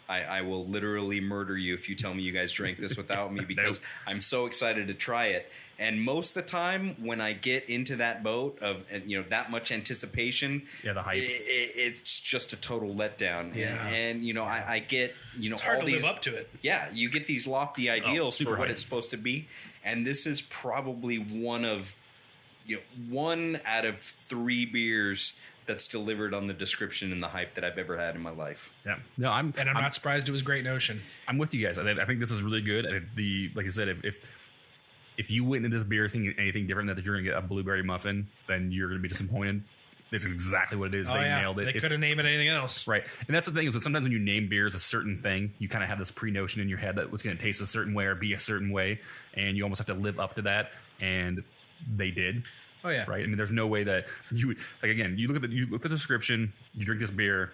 Speaker 3: I will literally murder you if you tell me you guys drank this without me, because I'm so excited to try it. And most of the time, when I get into that boat of that much anticipation,
Speaker 1: the hype,
Speaker 3: it's just a total letdown.
Speaker 2: Yeah.
Speaker 3: And I get
Speaker 2: it's
Speaker 3: all
Speaker 2: hard to
Speaker 3: these,
Speaker 2: live up to it.
Speaker 3: Yeah, you get these lofty ideals for what
Speaker 1: high.
Speaker 3: it's supposed to be, and this is probably one out of 3 beers that's delivered on the description and the hype that I've ever had in my life.
Speaker 1: Yeah, no, I'm
Speaker 2: not surprised it was Great Notion.
Speaker 1: I'm with you guys. I think this is really good. Like I said, if you went into this beer thinking anything different, that you're going to get a blueberry muffin, then you're going to be disappointed. This is exactly what it is. They nailed it.
Speaker 2: They could have named it anything else.
Speaker 1: Right. And that's the thing, is that sometimes when you name beers a certain thing, you kind of have this pre-notion in your head that it's going to taste a certain way or be a certain way, and you almost have to live up to that, and they did.
Speaker 2: Oh, yeah.
Speaker 1: Right? I mean, there's no way that you would, like, again, you look at the description, you drink this beer,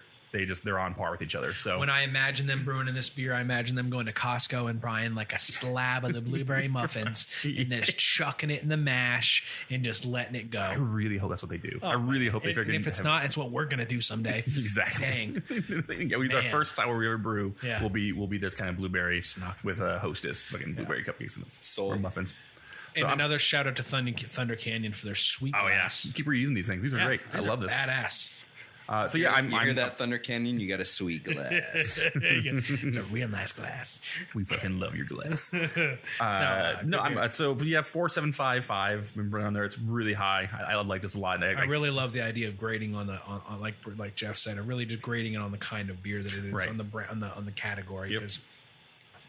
Speaker 1: they're on par with each other. So
Speaker 2: when I imagine them brewing in this beer, I imagine them going to Costco and buying like a slab of the blueberry muffins and then just chucking it in the mash and just letting it go.
Speaker 1: I really hope that's what they do. I really hope they figure it out.
Speaker 2: If it's not, it's what we're going to do someday.
Speaker 1: Exactly. Dang. Our first sour we ever brew will be this kind of blueberry with a Hostess, fucking blueberry cupcakes or muffins.
Speaker 2: And another shout out to Thunder Canyon for their sweet glass.
Speaker 1: Yeah. Keep reusing these things. These are great. I love this.
Speaker 2: Badass.
Speaker 3: You hear that, Thunder Canyon? You got a sweet glass.
Speaker 2: It's a real nice glass.
Speaker 1: We fucking love your glass. So we have 4.755. Remember on there, it's really high. I like this a lot.
Speaker 2: I really love the idea of grading on like Jeff said. I really just grading it on the kind of beer that it is on the category, because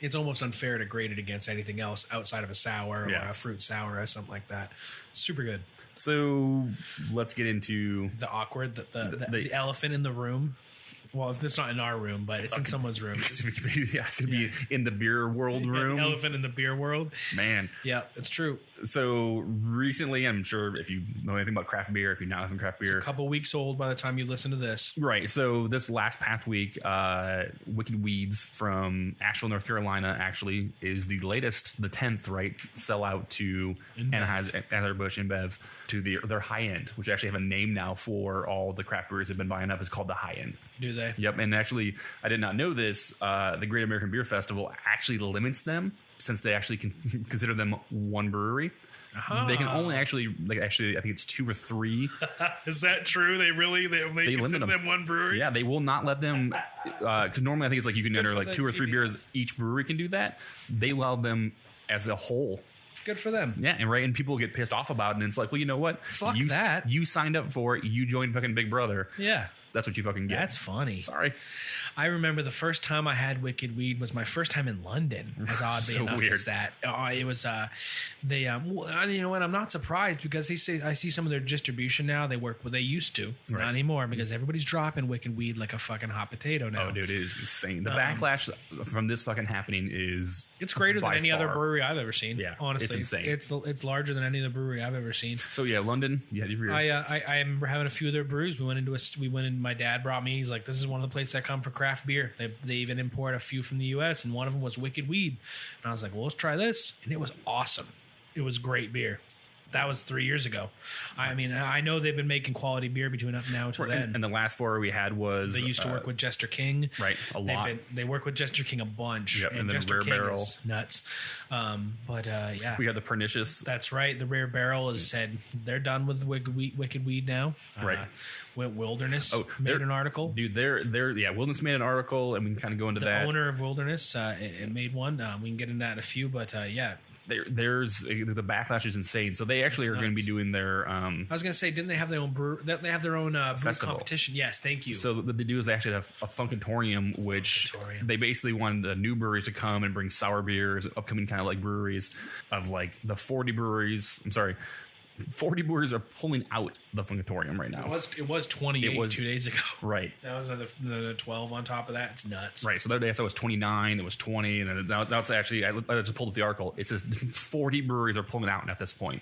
Speaker 2: it's almost unfair to grade it against anything else outside of a sour or a fruit sour or something like that. Super good.
Speaker 1: So let's get into
Speaker 2: the awkward, the elephant in the room. Well, it's not in our room, but it's in someone's room.
Speaker 1: It could be in the beer world room.
Speaker 2: Elephant in the beer world.
Speaker 1: Man.
Speaker 2: Yeah, it's true.
Speaker 1: So recently, I'm sure if you know anything about craft beer, if you're not having craft beer.
Speaker 2: It's a couple weeks old by the time you listen to this.
Speaker 1: Right. So this past week, Wicked Weeds from Asheville, North Carolina, actually is the latest, the 10th, right, sell out to Anheuser-Busch InBev to their high end, which actually have a name now for all the craft breweries have been buying up. It's called the high end.
Speaker 2: Do they?
Speaker 1: Yep. And actually, I did not know this. The Great American Beer Festival actually limits them, since they actually consider them one brewery. They can only I think it's 2 or 3.
Speaker 2: Is that true? They consider them one brewery?
Speaker 1: Yeah, they will not let them, because normally I think it's like you can enter like 2 or 3 beers. Each brewery can do that. They allow them as a whole.
Speaker 2: Good for them.
Speaker 1: Yeah, and people get pissed off about it, and it's like, well, you know what?
Speaker 2: Fuck that.
Speaker 1: You signed up for it. You joined fucking Big Brother.
Speaker 2: Yeah.
Speaker 1: That's what you fucking get.
Speaker 2: That's funny.
Speaker 1: Sorry.
Speaker 2: I remember the first time I had Wicked Weed was my first time in London. As oddly enough as that, it was you know what? I'm not surprised, because I see some of their distribution now. They used to, not anymore, because everybody's dropping Wicked Weed like a fucking hot potato now.
Speaker 1: Oh, dude, it is insane. The backlash from this fucking happening is
Speaker 2: greater than any other brewery I've ever seen.
Speaker 1: Yeah,
Speaker 2: honestly,
Speaker 1: it's insane.
Speaker 2: It's larger than any other brewery I've ever seen.
Speaker 1: So yeah, London. Yeah,
Speaker 2: I remember having a few of their brews. We went in. my dad brought me. He's like, this is one of the places that come for craft beer. They even import a few from the U.S., and one of them was Wicked Weed. And I was like, well, let's try this. And it was awesome. It was great beer. That was 3 years ago. I mean, I know they've been making quality beer between up now until then.
Speaker 1: And the last 4 we had was...
Speaker 2: They used to work with Jester King.
Speaker 1: Right, a lot.
Speaker 2: They work with Jester King a bunch.
Speaker 1: Yep, and then
Speaker 2: Jester
Speaker 1: Rare
Speaker 2: King
Speaker 1: Barrel.
Speaker 2: is nuts. Yeah.
Speaker 1: We got the Pernicious.
Speaker 2: That's right. The Rare Barrel has said they're done with Wicked Weed now.
Speaker 1: Right.
Speaker 2: Wilderness made an article.
Speaker 1: Dude, Wilderness made an article, and we can kind of go into that.
Speaker 2: The owner of Wilderness it made one. We can get into that in a few, but yeah.
Speaker 1: There's the backlash is insane. So they actually are going to be doing their. I
Speaker 2: was going to say, didn't they have their own brew? They have their own brew competition. Yes, thank you.
Speaker 1: So what they do is they actually have a Funkatorium, which they basically wanted new breweries to come and bring sour beers, upcoming kind of like breweries of like the 40 breweries. I'm sorry. 40 breweries are pulling out the Funkatorium right now.
Speaker 2: It was 28 2 days ago.
Speaker 1: Right.
Speaker 2: That was another 12 on top of that. It's nuts.
Speaker 1: Right. So the other day I saw it was 29. It was 20. And now it's actually, I just pulled up the article. It says 40 breweries are pulling out at this point.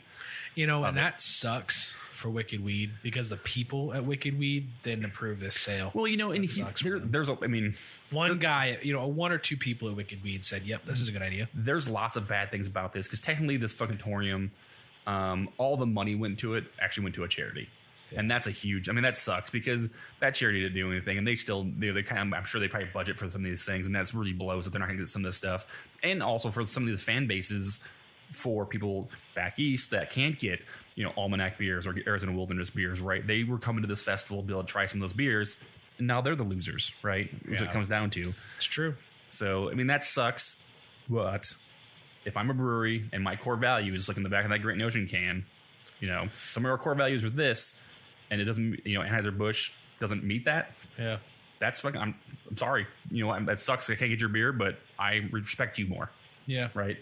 Speaker 2: And that sucks for Wicked Weed because the people at Wicked Weed didn't approve this sale.
Speaker 1: Well, there's
Speaker 2: one guy, one or two people at Wicked Weed said, yep, this is a good idea.
Speaker 1: There's lots of bad things about this because technically this Funkatorium, all the money went to a charity. Yeah. And that's a huge, that sucks because that charity didn't do anything and they still, they kind of, I'm sure they probably budget for some of these things and that's really blows that they're not going to get some of this stuff. And also for some of these fan bases for people back east that can't get, Almanac beers or Arizona Wilderness beers, right? They were coming to this festival to be able to try some of those beers and now they're the losers, right? Which it comes down to.
Speaker 2: It's true.
Speaker 1: So, that sucks, but if I'm a brewery and my core value is like in the back of that Great Notion can, some of our core values are this, and it doesn't, Anheuser-Busch doesn't meet that.
Speaker 2: Yeah,
Speaker 1: that's fucking. I'm sorry. That sucks. I can't get your beer, but I respect you more.
Speaker 2: Yeah,
Speaker 1: right.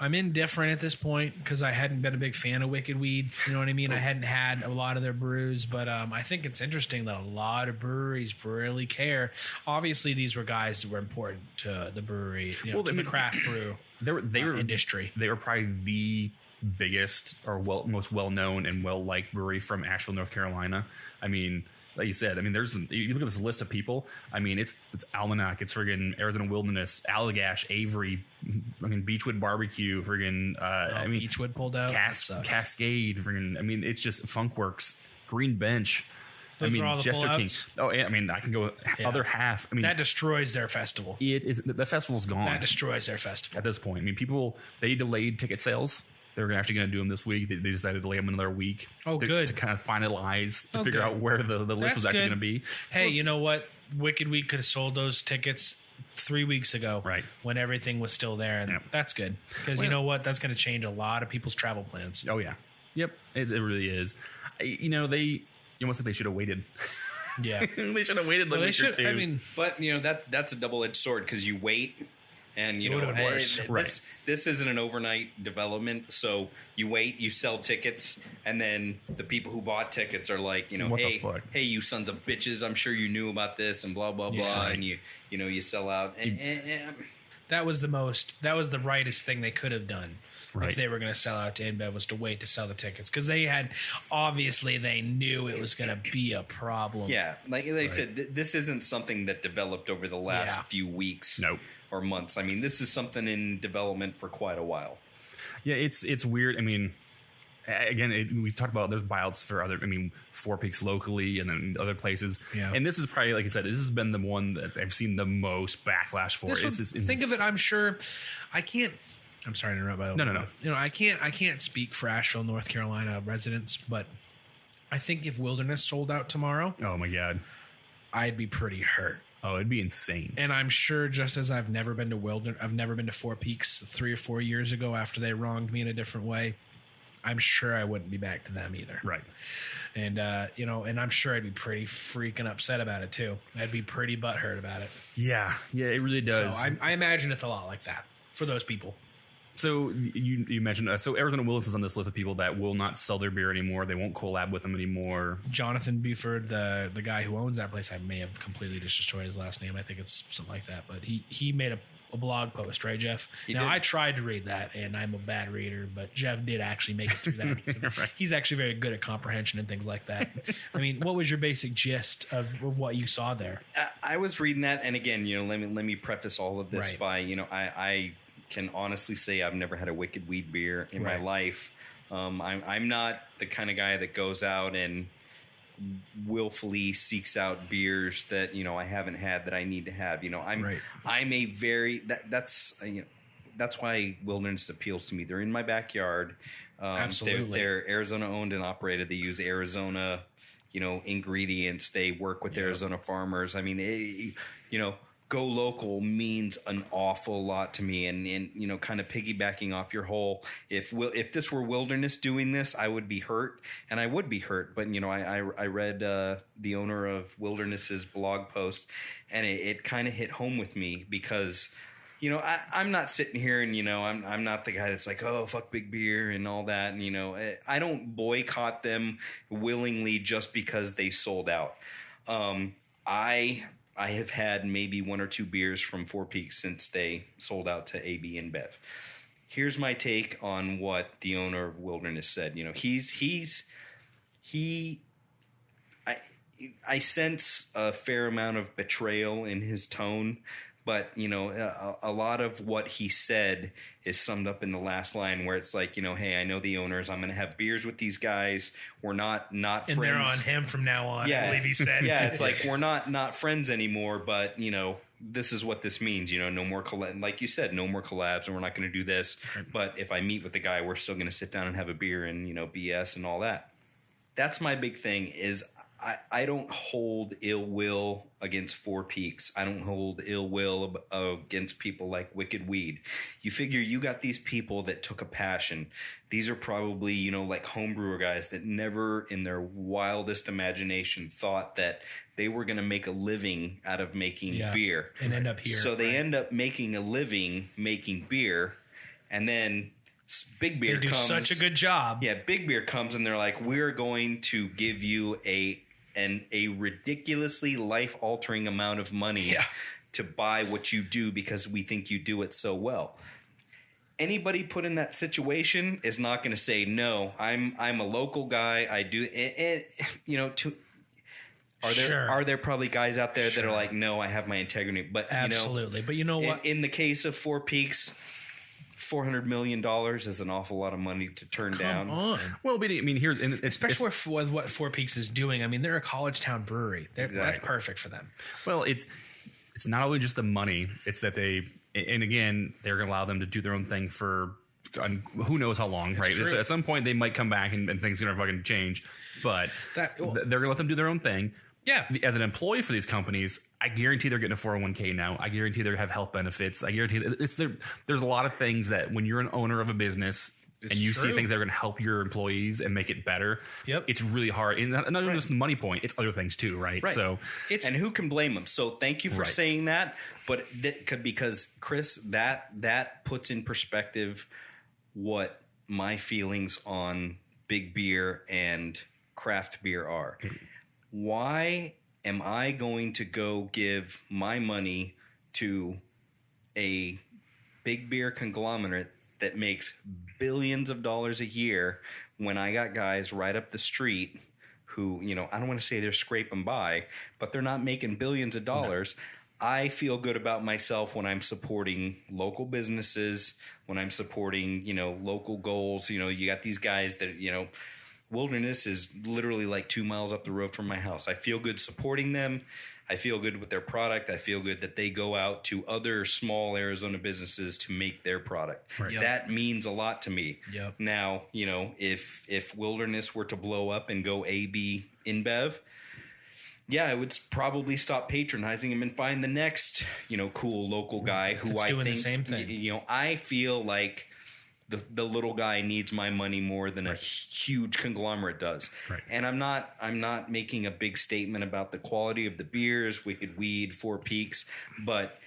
Speaker 2: I'm indifferent at this point because I hadn't been a big fan of Wicked Weed. You know what I mean? I hadn't had a lot of their brews, but I think it's interesting that a lot of breweries really care. Obviously, these were guys that were important to the brewery, to the craft brew industry. They
Speaker 1: were probably the biggest or most well-known and well-liked brewery from Asheville, North Carolina. Like you said, you look at this list of people. it's Almanac, it's friggin' Arizona Wilderness, Allagash, Avery, Beechwood Barbecue, friggin'
Speaker 2: Beechwood pulled out.
Speaker 1: Cascade, friggin'. It's just Funkworks, Green Bench.
Speaker 2: Those are all the
Speaker 1: Jester King.
Speaker 2: pullouts?
Speaker 1: Oh, yeah. I can go other half.
Speaker 2: That destroys their festival.
Speaker 1: It is the festival's gone.
Speaker 2: That destroys their festival
Speaker 1: at this point. People they delayed ticket sales. They're actually going to do them this week. They decided to delay them another week.
Speaker 2: Oh, good.
Speaker 1: To kind of finalize, figure out where the list was actually going to be.
Speaker 2: Hey, you know what? Wicked Week could have sold those tickets 3 weeks ago,
Speaker 1: right,
Speaker 2: when everything was still there, and that's good because you know what? That's going to change a lot of people's travel plans.
Speaker 1: Oh yeah, yep, it really is. They almost like they should have waited.
Speaker 2: Yeah,
Speaker 1: they should have waited. Week or two.
Speaker 3: But that's a double-edged sword because you wait. And this isn't an overnight development, so you wait, you sell tickets, and then the people who bought tickets are like, hey, you sons of bitches, I'm sure you knew about this, and blah blah blah, and you sell out. And
Speaker 2: that was the rightest thing they could have done.
Speaker 1: Right.
Speaker 2: If they were going to sell out to InBev was to wait to sell the tickets because they knew it was going to be a problem.
Speaker 3: Yeah, like they said, this isn't something that developed over the last few weeks.
Speaker 1: Nope.
Speaker 3: Or months. This is something in development for quite a while.
Speaker 1: Yeah, it's weird. Again, we've talked about there's buyouts for other. Four Peaks locally and then other places. Yeah. And this is probably, like I said, this has been the one that I've seen the most backlash for.
Speaker 2: Think of it. I'm sure. I can't. I'm sorry to interrupt.
Speaker 1: No.
Speaker 2: I can't speak for Asheville, North Carolina residents, but I think if Wilderness sold out tomorrow,
Speaker 1: oh my god,
Speaker 2: I'd be pretty hurt.
Speaker 1: Oh, it'd be insane.
Speaker 2: And I'm sure just as I've never been to Four Peaks 3 or 4 years ago after they wronged me in a different way, I'm sure I wouldn't be back to them either.
Speaker 1: Right.
Speaker 2: And, and I'm sure I'd be pretty freaking upset about it too. I'd be pretty butthurt about it.
Speaker 1: Yeah. Yeah, it really does.
Speaker 2: So I imagine it's a lot like that for those people.
Speaker 1: So you mentioned so Arizona Willis is on this list of people that will not sell their beer anymore. They won't collab with them anymore.
Speaker 2: Jonathan Buford, the guy who owns that place, I may have completely destroyed his last name. I think it's something like that. But he made a blog post, right, Jeff? I tried to read that, and I'm a bad reader, but Jeff did actually make it through that.
Speaker 1: Right.
Speaker 2: He's actually very good at comprehension and things like that. I mean, what was your basic gist of what you saw there?
Speaker 3: I was reading that, and again, let me preface all of this by, I can honestly say I've never had a Wicked Weed beer in my life. I'm not the kind of guy that goes out and willfully seeks out beers that I haven't had that I need to have. I'm a very that's why Wilderness appeals to me. They're in my backyard.
Speaker 2: Absolutely,
Speaker 3: they're Arizona owned and operated. They use Arizona ingredients. They work with Arizona farmers. I mean, go local means an awful lot to me, and kind of piggybacking off your whole, if this were Wilderness doing this, I would be hurt, and I would be hurt. But I read the owner of Wilderness's blog post, and it kind of hit home with me because I'm not sitting here and I'm not the guy that's like, oh, fuck big beer and all that, and I don't boycott them willingly just because they sold out. I have had maybe one or two beers from Four Peaks since they sold out to AB InBev. Here's my take on what the owner of Wilderness said. I sense a fair amount of betrayal in his tone, but a lot of what he said is summed up in the last line where it's like, hey, I know the owners. I'm going to have beers with these guys. We're not friends.
Speaker 2: And they're on him from now on, I believe he said.
Speaker 3: Yeah, it's like we're not friends anymore, but, this is what this means. No more like you said, no more collabs, and we're not going to do this. But if I meet with the guy, we're still going to sit down and have a beer and, BS and all that. That's my big thing is I don't hold ill will against Four Peaks. I don't hold ill will against people like Wicked Weed. You figure you got these people that took a passion. These are probably, like homebrewer guys that never in their wildest imagination thought that they were going to make a living out of making beer.
Speaker 2: And end up here.
Speaker 3: So they end up making a living making beer, and then Big Beer
Speaker 2: comes. They do such a good job.
Speaker 3: Yeah, Big Beer comes and they're like, we're going to give you a ridiculously life-altering amount of money to buy what you do because we think you do it so well. Anybody put in that situation is not going to say, no, I'm a local guy. I do it. Are there probably guys out there that are like, no, I have my integrity. But
Speaker 2: absolutely. But you know what?
Speaker 3: In the case of Four Peaks, $400 million is an awful lot of money to turn down.
Speaker 2: On.
Speaker 1: Well, but I mean, here,
Speaker 2: especially with what Four Peaks is doing. I mean, they're a college town brewery. That's perfect for them.
Speaker 1: Well, it's not only just the money; it's that and again, they're going to allow them to do their own thing for who knows how long, right? So at some point, they might come back and things are going to fucking change. But they're going to let them do their own thing.
Speaker 2: Yeah.
Speaker 1: As an employee for these companies, I guarantee they're getting a 401k now. I guarantee they have health benefits. I guarantee there's a lot of things that when you're an owner of a business and you see things that are going to help your employees and make it better, it's really hard. And not even just the money point, it's other things too, right? So
Speaker 3: and who can blame them? So thank you for saying that. But because Chris, that puts in perspective what my feelings on big beer and craft beer are. Why am I going to go give my money to a big beer conglomerate that makes billions of dollars a year when I got guys right up the street who, I don't want to say they're scraping by, but they're not making billions of dollars. No. I feel good about myself when I'm supporting local businesses, when I'm supporting, local goals. You got these guys that, Wilderness is literally like 2 miles up the road from my house. I feel good supporting them. I feel good with their product. I feel good that they go out to other small Arizona businesses to make their product. Right. Yep. That means a lot to me.
Speaker 2: Yep.
Speaker 3: Now, if Wilderness were to blow up and go AB InBev, I would probably stop patronizing him and find the next, cool local guy who I think
Speaker 2: the same thing.
Speaker 3: I feel like the little guy needs my money more than a huge conglomerate does.
Speaker 1: Right.
Speaker 3: And I'm not making a big statement about the quality of the beers, Wicked Weed, Four Peaks, but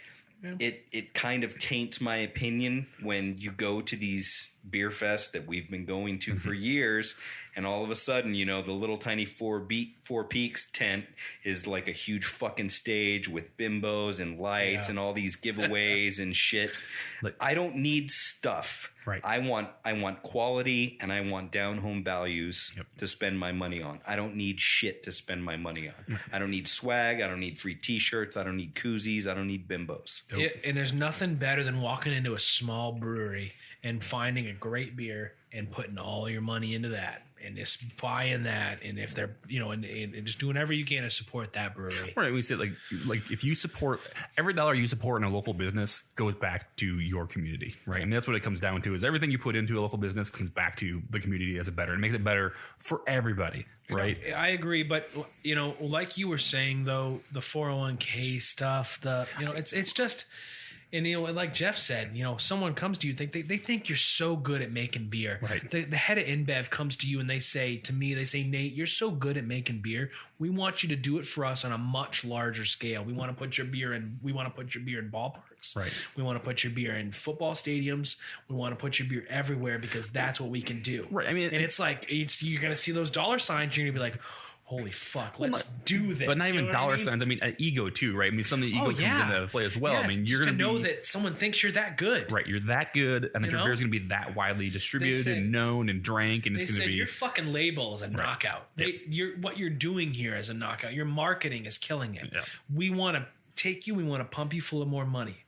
Speaker 3: it kind of taints my opinion when you go to these beer fests that we've been going to for years, and all of a sudden, you know, the little tiny Four Peaks tent is like a huge fucking stage with bimbos and lights and all these giveaways and shit. I don't need stuff.
Speaker 1: Right.
Speaker 3: I want quality, and I want down home values to spend my money on. I don't need shit to spend my money on. I don't need swag. I don't need free T-shirts. I don't need koozies. I don't need bimbos.
Speaker 2: And there's nothing better than walking into a small brewery and finding a great beer and putting all your money into that and just buying that. And if they're, you know, and just doing whatever you can to support that brewery.
Speaker 1: Right. We said like if you support every dollar you support in a local business goes back to your community. Right. And that's what it comes down to is everything you put into a local business comes back to the community as a better. It makes it better for everybody. Right.
Speaker 2: You know, I agree. But, you know, like you were saying, though, the 401k stuff, it's just. And, you know, like Jeff said, you know, someone comes to you, they think you're so good at making beer.
Speaker 1: Right.
Speaker 2: The head of InBev comes to you and they say, Nate, you're so good at making beer. We want you to do it for us on a much larger scale. We want to put your beer in ballparks.
Speaker 1: Right.
Speaker 2: We want to put your beer in football stadiums. We want to put your beer everywhere because that's what we can do.
Speaker 1: Right. I mean,
Speaker 2: and it's like, you're going to see those dollar signs. You're going to be like, holy fuck, let's do this.
Speaker 1: But not even dollar signs. I mean, ego too, right? I mean, some of the ego comes into play as well.
Speaker 2: Yeah,
Speaker 1: I mean, you're going
Speaker 2: to know that someone thinks you're that good.
Speaker 1: Right. You're that good, and that your beer is going to be that widely distributed and known and drank, and it's going to be...
Speaker 2: your fucking label is a knockout. Yep. What you're doing here is a knockout. Your marketing is killing it. Yep. We want to take you, we want to pump you full of more money.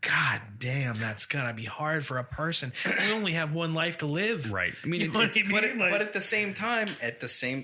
Speaker 2: God damn, that's gonna be hard for a person. We only have one life to live.
Speaker 1: Right. I mean,
Speaker 3: but at the same time,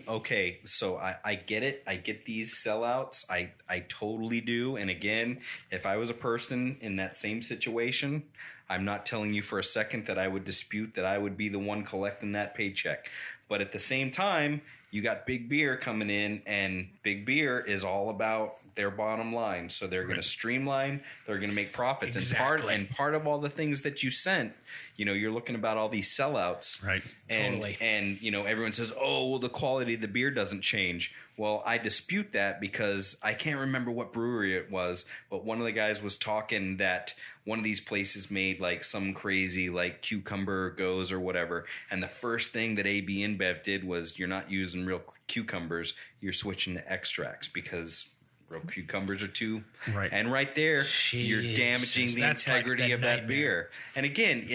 Speaker 3: okay, so I get it. I get these sellouts. I totally do. And again, if I was a person in that same situation, I'm not telling you for a second that I would dispute that I would be the one collecting that paycheck. But at the same time, you got Big Beer coming in, and Big Beer is all about their bottom line. So they're going to streamline, they're going to make profits.
Speaker 2: Exactly.
Speaker 3: And part of all the things that you sent, you know, you're looking about all these sellouts.
Speaker 1: Right.
Speaker 3: And you know, everyone says, oh, well, the quality of the beer doesn't change. Well, I dispute that because I can't remember what brewery it was, but one of the guys was talking that one of these places made like some crazy like cucumber goes or whatever. And the first thing that AB InBev did was you're not using real cucumbers, you're switching to extracts because real cucumbers are too. Right. And right there, you're damaging the integrity of that beer. And again,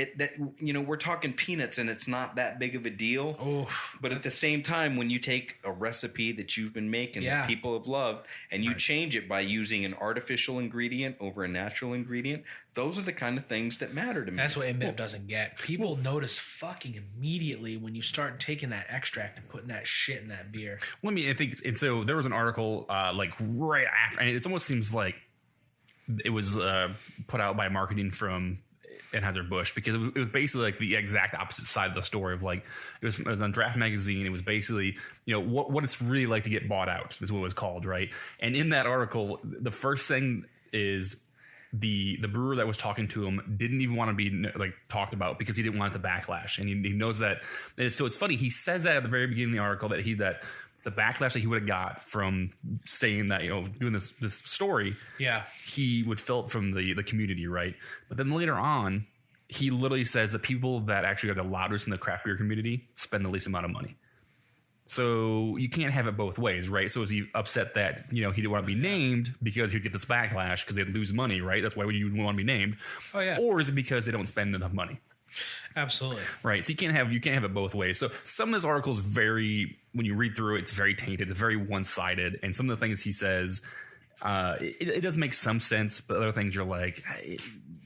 Speaker 3: we're talking peanuts and it's not that big of a deal.
Speaker 2: Oof.
Speaker 3: But at the same time, when you take a recipe that you've been making that people have loved and you change it by using an artificial ingredient over a natural ingredient, those are the kind of things that matter to me.
Speaker 2: That's what InBev doesn't get. People notice fucking immediately when you start taking that extract and putting that shit in that beer.
Speaker 1: Well, I mean, I think and so there was an article like right after, and it almost seems like it was put out by marketing from Anheuser-Busch because it was basically like the exact opposite side of the story of like it was on Draft Magazine. It was basically, you know, what it's really like to get bought out is what it was called, right? And in that article, the first thing is the brewer that was talking to him didn't even want to be like talked about because he didn't want the backlash, and he knows that. And so it's funny, he says that at the very beginning of the article that the backlash that he would have got from saying that, you know, doing this story, he would feel it from the community, right? But then later on, he literally says that people that actually are the loudest in the craft beer community spend the least amount of money. So you can't have it both ways, right? So is he upset that, you know, he didn't want to be named because he'd get this backlash because they'd lose money, right? That's why you wouldn't want to be named.
Speaker 2: Oh yeah.
Speaker 1: Or is it because they don't spend enough money?
Speaker 2: Absolutely.
Speaker 1: Right. So you can't have it both ways. So some of this article is very, when you read through it, it's very tainted. It's very one-sided. And some of the things he says, it does make some sense, but other things you're like, hey,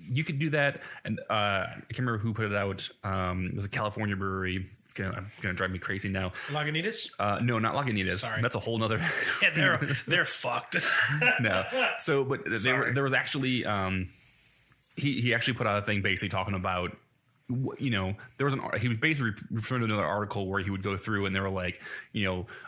Speaker 1: you could do that. And I can't remember who put it out. It was a California brewery. It's gonna drive me crazy now.
Speaker 2: Lagunitas?
Speaker 1: No, not Lagunitas. Sorry. That's a whole nother.
Speaker 2: Yeah, they're fucked.
Speaker 1: No. So, but there was actually he actually put out a thing basically talking about there was he was basically referring to another article where he would go through and they were like,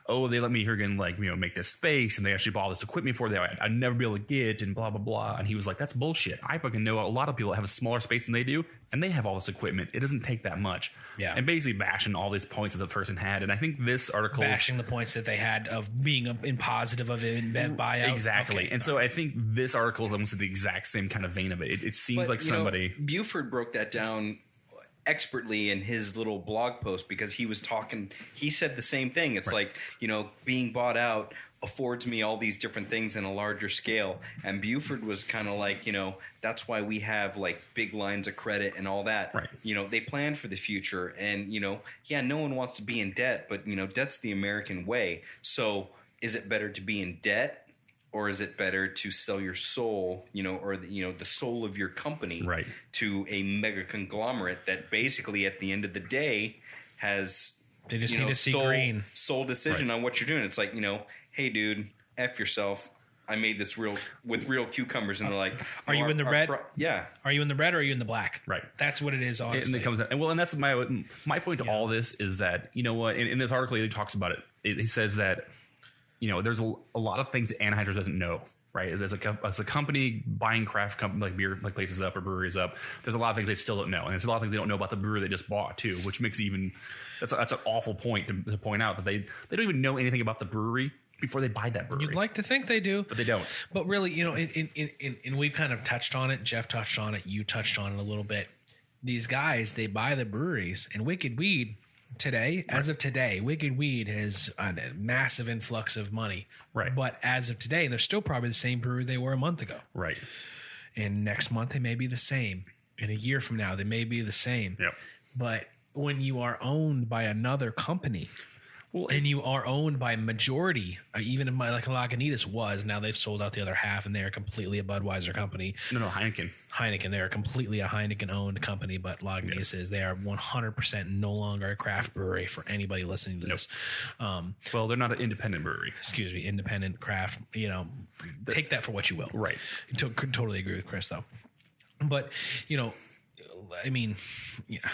Speaker 1: oh, they let me here again, like, make this space and they actually bought all this equipment for that I'd never be able to get and blah, blah, blah. And he was like, that's bullshit. I fucking know a lot of people that have a smaller space than they do and they have all this equipment. It doesn't take that much.
Speaker 2: Yeah.
Speaker 1: And basically bashing all these points that the person had. And I think this article
Speaker 2: bashing the points that they had of being in positive of it in buyout.
Speaker 1: Exactly. Okay. And so I think this article is almost the exact same kind of vein of it. It seems like somebody
Speaker 3: Buford broke that down expertly in his little blog post because he said the same thing. It's like, being bought out affords me all these different things in a larger scale. And Buford was kind of like, that's why we have like big lines of credit and all that.
Speaker 1: Right.
Speaker 3: They plan for the future and, no one wants to be in debt, but, debt's the American way. So is it better to be in debt? Or is it better to sell your soul, or the soul of your company to a mega conglomerate that basically at the end of the day has
Speaker 2: they just need to see green
Speaker 3: sole decision on what you're doing. It's like, hey dude, F yourself. I made this with real cucumbers, and they're like,
Speaker 2: "Are you in the red?
Speaker 3: Yeah.
Speaker 2: Are you in the red or are you in the black?
Speaker 1: Right.
Speaker 2: That's what it is. Honestly,
Speaker 1: and it comes and that's my point to all this is that in this article he talks about it. He says that there's a lot of things that Anheuser doesn't know. Right, as a company buying craft like beer like places up or breweries up, there's a lot of things they still don't know, and there's a lot of things they don't know about the brewery they just bought too, which makes that's an awful point to point out that they don't even know anything about the brewery before they buy that brewery.
Speaker 2: You'd like to think they do,
Speaker 1: but they don't.
Speaker 2: But really, and we've kind of touched on it. Jeff touched on it. You touched on it a little bit. These guys, they buy the breweries, and Wicked Weed. Today, as of today, Wicked Weed has a massive influx of money.
Speaker 1: Right.
Speaker 2: But as of today, they're still probably the same brewery they were a month ago.
Speaker 1: Right.
Speaker 2: And next month, they may be the same. In a year from now, they may be the same.
Speaker 1: Yep.
Speaker 2: But when you are owned by another company, and you are owned by majority, even like Lagunitas was, now they've sold out the other half, and they're completely a Budweiser company.
Speaker 1: No, Heineken.
Speaker 2: They're completely a Heineken-owned company, but Lagunitas is. They are 100% no longer a craft brewery for anybody listening to this.
Speaker 1: Well, they're not an independent brewery.
Speaker 2: Excuse me, independent craft. Take that for what you will.
Speaker 1: Right.
Speaker 2: Totally agree with Chris, though. But, I mean,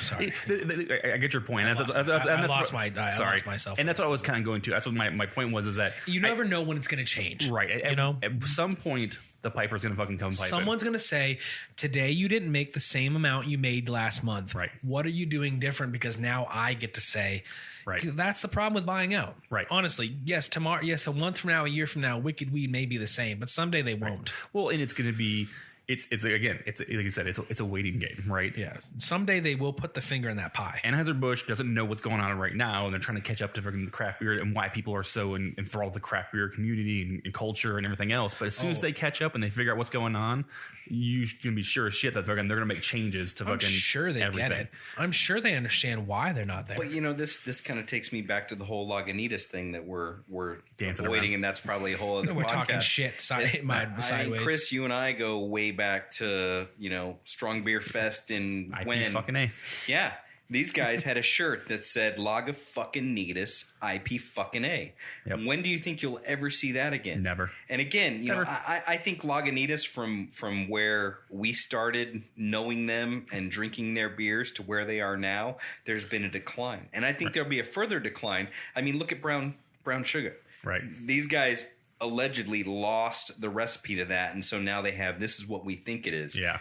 Speaker 2: sorry.
Speaker 1: I get your point.
Speaker 2: I lost myself.
Speaker 1: And that's what I was kind of going to. That's what my point was, is that
Speaker 2: you never know when it's going to change.
Speaker 1: Right. At some point, the piper's going to fucking come pipe.
Speaker 2: Someone's going to say, today you didn't make the same amount you made last month.
Speaker 1: Right.
Speaker 2: What are you doing different? Because now I get to say,
Speaker 1: right.
Speaker 2: That's the problem with buying out.
Speaker 1: Right.
Speaker 2: Honestly, yes, tomorrow, yes, a month from now, a year from now, Wicked Weed may be the same, but someday they won't.
Speaker 1: Well, and it's going to be... It's again, it's like you said, it's a waiting game, right?
Speaker 2: Yeah. Someday they will put the finger in that pie.
Speaker 1: Anheuser-Busch doesn't know what's going on right now, and they're trying to catch up to freaking craft beer and why people are so enthralled with the craft beer community and culture and everything else. But as soon as they catch up and they figure out what's going on, you can be sure as shit that they're gonna make changes to fucking. I'm
Speaker 2: sure they
Speaker 1: everything.
Speaker 2: Get it. I'm sure they understand why they're not there.
Speaker 3: But this kind of takes me back to the whole Lagunitas thing that we're
Speaker 1: dancing
Speaker 3: avoiding,
Speaker 1: around.
Speaker 3: And that's probably a whole other.
Speaker 2: We're
Speaker 3: podcast.
Speaker 2: Talking shit sideways.
Speaker 3: Chris, you and I go way back to Strong Beer Fest in
Speaker 1: IP fucking A.
Speaker 3: Yeah. These guys had a shirt that said Laga fucking Nitas, IP fucking A.
Speaker 1: Yep.
Speaker 3: When do you think you'll ever see that again?
Speaker 1: Never.
Speaker 3: And again, I think Lagunitas from where we started knowing them and drinking their beers to where they are now, there's been a decline. And I think there'll be a further decline. I mean, look at Brown Sugar.
Speaker 1: Right.
Speaker 3: These guys allegedly lost the recipe to that, and so now they have, this is what we think it is.
Speaker 1: Yeah.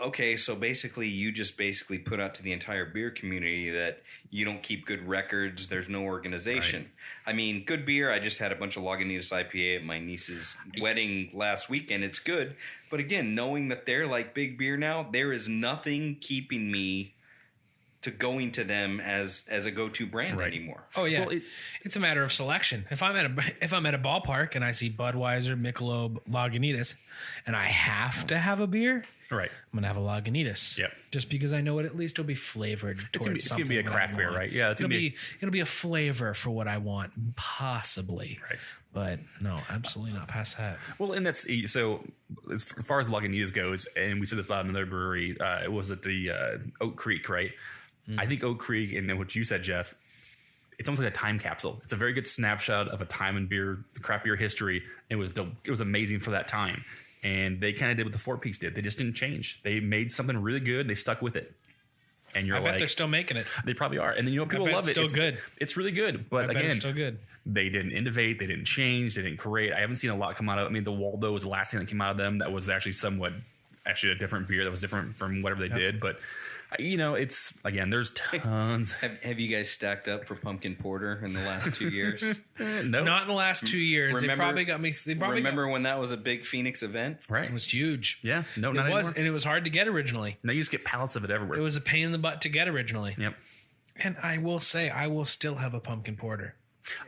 Speaker 3: Okay, so basically you just put out to the entire beer community that you don't keep good records, there's no organization. Right. I mean, good beer, I just had a bunch of Lagunitas IPA at my niece's wedding last weekend. It's good. But again, knowing that they're like big beer now, there is nothing keeping me to going to them as a go-to brand anymore.
Speaker 2: Oh yeah, well, it's a matter of selection. If I'm at a ballpark and I see Budweiser, Michelob, Lagunitas, and I have to have a beer,
Speaker 1: right,
Speaker 2: I'm gonna have a Lagunitas.
Speaker 1: Yep.
Speaker 2: Just because I know it at least will be flavored.
Speaker 1: It's gonna be a craft beer, right? Yeah,
Speaker 2: it'll be a flavor for what I want, possibly.
Speaker 1: Right.
Speaker 2: But no, absolutely not past that.
Speaker 1: Well, and that's so as far as Lagunitas goes, and we said this about another brewery. It was at the Oak Creek, right? I think Oak Creek, and then what you said, Jeff, it's almost like a time capsule. It's a very good snapshot of a time in craft beer history. It was amazing for that time. And they kind of did what the Four Peaks did. They just didn't change. They made something really good. And they stuck with it. And you're
Speaker 2: I bet they're still making it.
Speaker 1: They probably are. And then people love it.
Speaker 2: It's still good.
Speaker 1: It's really good. But again,
Speaker 2: it's still good.
Speaker 1: They didn't innovate. They didn't change. They didn't create. I haven't seen a lot come out of. I mean, the Waldo was the last thing that came out of them. That was actually a different beer. That was different from whatever they did. But it's again. There's tons.
Speaker 3: Have you guys stacked up for pumpkin porter in the last 2 years?
Speaker 1: No,
Speaker 2: not in the last 2 years. They probably got me.
Speaker 3: Remember when that was a big Phoenix event?
Speaker 1: Right,
Speaker 2: it was huge.
Speaker 1: Yeah, no,
Speaker 2: it
Speaker 1: not
Speaker 2: was,
Speaker 1: anymore.
Speaker 2: and it was hard to get originally.
Speaker 1: Now you just get pallets of it everywhere.
Speaker 2: It was a pain in the butt to get originally.
Speaker 1: Yep.
Speaker 2: And I will say, I will still have a pumpkin porter.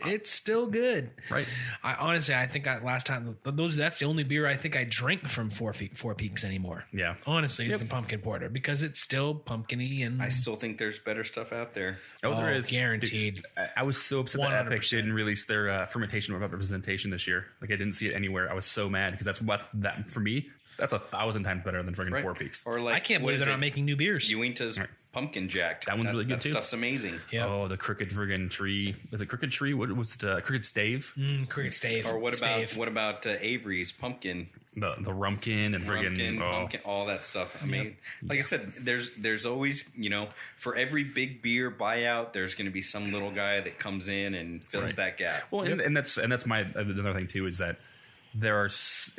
Speaker 2: It's still good,
Speaker 1: right?
Speaker 2: I think last time that's the only beer I think I drink from Four Peaks anymore.
Speaker 1: Yeah,
Speaker 2: honestly, it's the pumpkin porter because it's still pumpkin-y, and
Speaker 3: I still think there's better stuff out there.
Speaker 1: Oh, there is,
Speaker 2: guaranteed.
Speaker 1: Dude, I was so upset 100%. That Epic didn't release their fermentation representation this year. Like I didn't see it anywhere. I was so mad because that for me. That's 1,000 times better than freaking Four Peaks.
Speaker 3: Or
Speaker 2: I can't believe they're not making new beers.
Speaker 3: Uinta's Pumpkin Jacked.
Speaker 1: That one's really good too.
Speaker 3: That stuff's amazing.
Speaker 1: Yeah. Oh, the Crooked friggin' Tree. Is it Crooked Tree? What was it? Crooked Stave?
Speaker 2: Crooked Stave.
Speaker 3: Or what about Avery's Pumpkin?
Speaker 1: The Rumpkin and friggin'
Speaker 3: Pumpkin, all that stuff. I mean, like I said, there's always, for every big beer buyout, there's going to be some little guy that comes in and fills that gap.
Speaker 1: Well, and that's my another thing too is that there are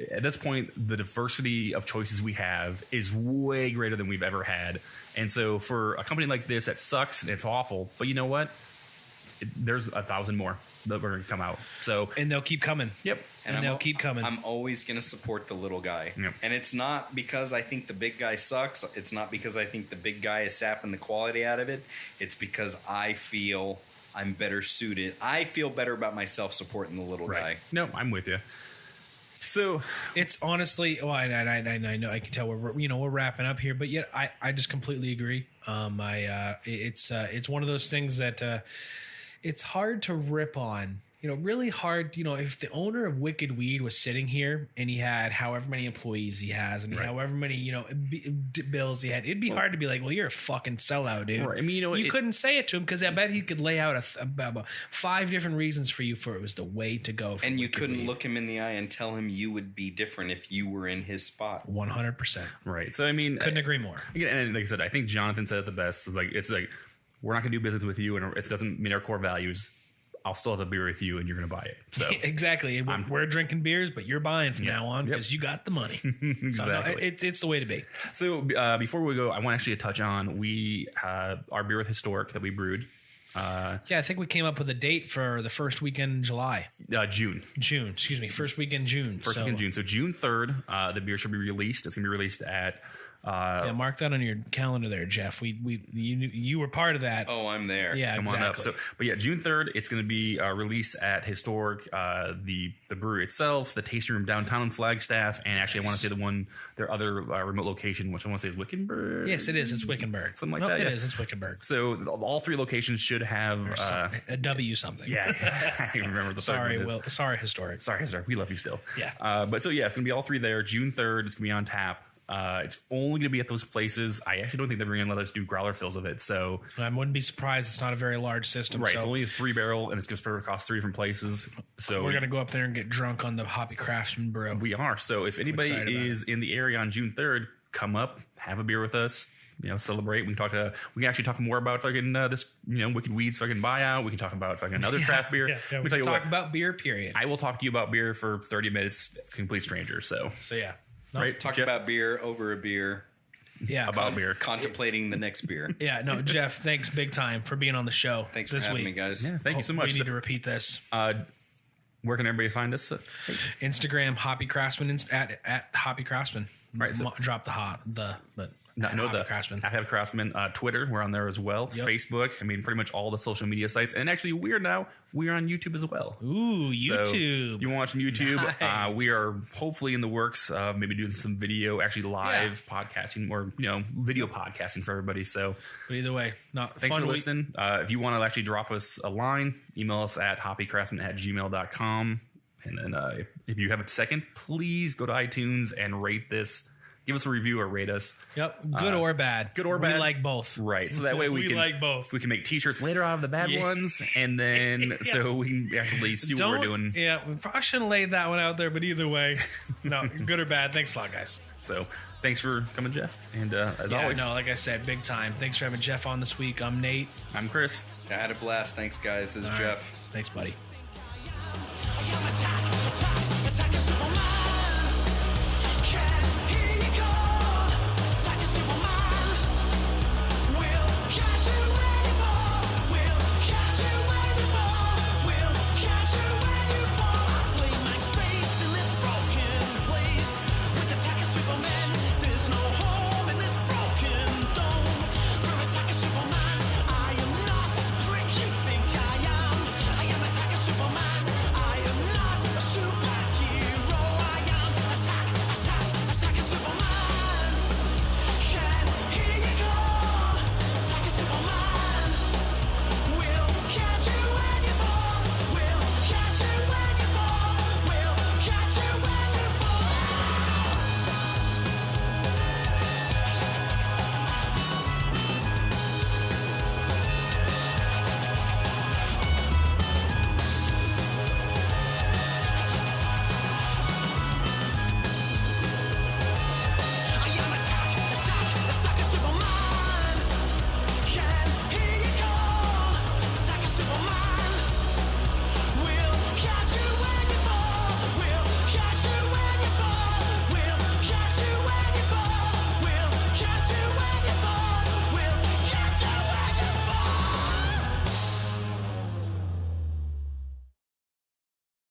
Speaker 1: at this point the diversity of choices we have is way greater than we've ever had, and so for a company like this that sucks, it's awful. But you know what? There's 1,000 more that are going to come out. So
Speaker 2: and they'll keep coming.
Speaker 1: Yep.
Speaker 2: And they'll keep coming.
Speaker 3: I'm always going to support the little guy.
Speaker 1: Yep.
Speaker 3: And it's not because I think the big guy sucks. It's not because I think the big guy is sapping the quality out of it. It's because I feel I'm better suited. I feel better about myself supporting the little guy. No,
Speaker 1: I'm with you. So
Speaker 2: it's honestly, I know I can tell we're wrapping up here, but yet I just completely agree. It's one of those things that it's hard to rip on. Really hard. If the owner of Wicked Weed was sitting here and he had however many employees he has and however many bills he had, it'd be hard to be like, well, you're a fucking sellout, dude.
Speaker 1: Right. I mean,
Speaker 2: you couldn't say it to him because I bet he could lay out about 5 different reasons for you for it was the way to go.
Speaker 3: And you couldn't look him in the eye and tell him you would be different if you were in his spot.
Speaker 2: 100%.
Speaker 1: Right. So I mean,
Speaker 2: couldn't agree more.
Speaker 1: And like I said, I think Jonathan said it the best. It's like we're not going to do business with you, and it doesn't meet our core values. I'll still have a beer with you and you're going to buy it. So
Speaker 2: exactly. We're drinking beers, but you're buying from now on because you got the money.
Speaker 1: Exactly.
Speaker 2: So, no, it's the way to be.
Speaker 1: So before we go, I want actually to touch on our beer with Historic that we brewed.
Speaker 2: I think we came up with a date for the first weekend in July.
Speaker 1: June.
Speaker 2: Excuse me. First weekend June.
Speaker 1: Weekend in June. So June 3rd, the beer should be released. It's going to be released at...
Speaker 2: mark that on your calendar there, Jeff. You were part of that.
Speaker 3: Oh, I'm there.
Speaker 2: Yeah,
Speaker 1: come on up. So, but June 3rd, it's going to be released at Historic, the brewery itself, the tasting room downtown in Flagstaff, and actually I want to say their other remote location, which I want to say is Wickenburg.
Speaker 2: Yes, it is. It's Wickenburg.
Speaker 1: Something like that.
Speaker 2: It is. It's Wickenburg.
Speaker 1: So all 3 locations should have
Speaker 2: a W something.
Speaker 1: Yeah, I remember the
Speaker 2: sorry, Will. Sorry, Historic.
Speaker 1: Sorry, Historic. We love you still.
Speaker 2: Yeah.
Speaker 1: But so it's going to be all 3 there. June 3rd, it's going to be on tap. It's only going to be at those places. I actually don't think they're going to let us do growler fills of it. So
Speaker 2: I wouldn't be surprised. It's not a very large system.
Speaker 1: Right. So. It's only a 3-barrel and it's going to cost 3 different places. So
Speaker 2: we're going to go up there and get drunk on the Hoppy Craftsmen brew.
Speaker 1: We are. So if anybody is in the area on June 3rd, come up, have a beer with us. Celebrate. We can actually talk more about fucking this, Wicked Weeds fucking buyout. We can talk about fucking another craft beer.
Speaker 2: We can talk about beer, period.
Speaker 1: I will talk to you about beer for 30 minutes, complete stranger. So
Speaker 2: yeah.
Speaker 1: Right,
Speaker 3: talk about beer over a beer.
Speaker 2: Yeah,
Speaker 1: about beer.
Speaker 3: Contemplating the next beer.
Speaker 2: Yeah, no, Jeff, thanks big time for being on the show.
Speaker 3: Thanks for having me, guys.
Speaker 1: Yeah, thank you so much.
Speaker 2: We need to repeat this.
Speaker 1: Where can everybody find us?
Speaker 2: Instagram, Hoppy Craftsmen at Hoppy Craftsmen.
Speaker 1: Right, so
Speaker 2: drop the Craftsmen.
Speaker 1: I have Craftsmen. Twitter, we're on there as well. Yep. Facebook, pretty much all the social media sites. And actually, we're on YouTube as well.
Speaker 2: Ooh, YouTube.
Speaker 1: So you want to watch some YouTube? Nice. We are hopefully in the works of maybe doing some video, actually live podcasting or video podcasting for everybody. So,
Speaker 2: but either way,
Speaker 1: thanks for listening. If you want to actually drop us a line, email us at hoppycraftsmen@gmail.com. And then if you have a second, please go to iTunes and rate this give us a review or rate us.
Speaker 2: Yep, good or bad.
Speaker 1: Good or bad.
Speaker 2: We like both.
Speaker 1: Right. So that way we can
Speaker 2: like both.
Speaker 1: We can make t-shirts later out of the bad ones, and then so we can actually see what we're doing.
Speaker 2: Yeah, we probably shouldn't lay that one out there, but either way, no, good or bad. Thanks a lot, guys.
Speaker 1: So thanks for coming, Jeff. And as always,
Speaker 2: no, like I said, big time. Thanks for having Jeff on this week. I'm Nate.
Speaker 1: I'm Chris.
Speaker 3: I had a blast. Thanks, guys. This is Jeff.
Speaker 2: Thanks, buddy.
Speaker 4: Attack, attack, attack,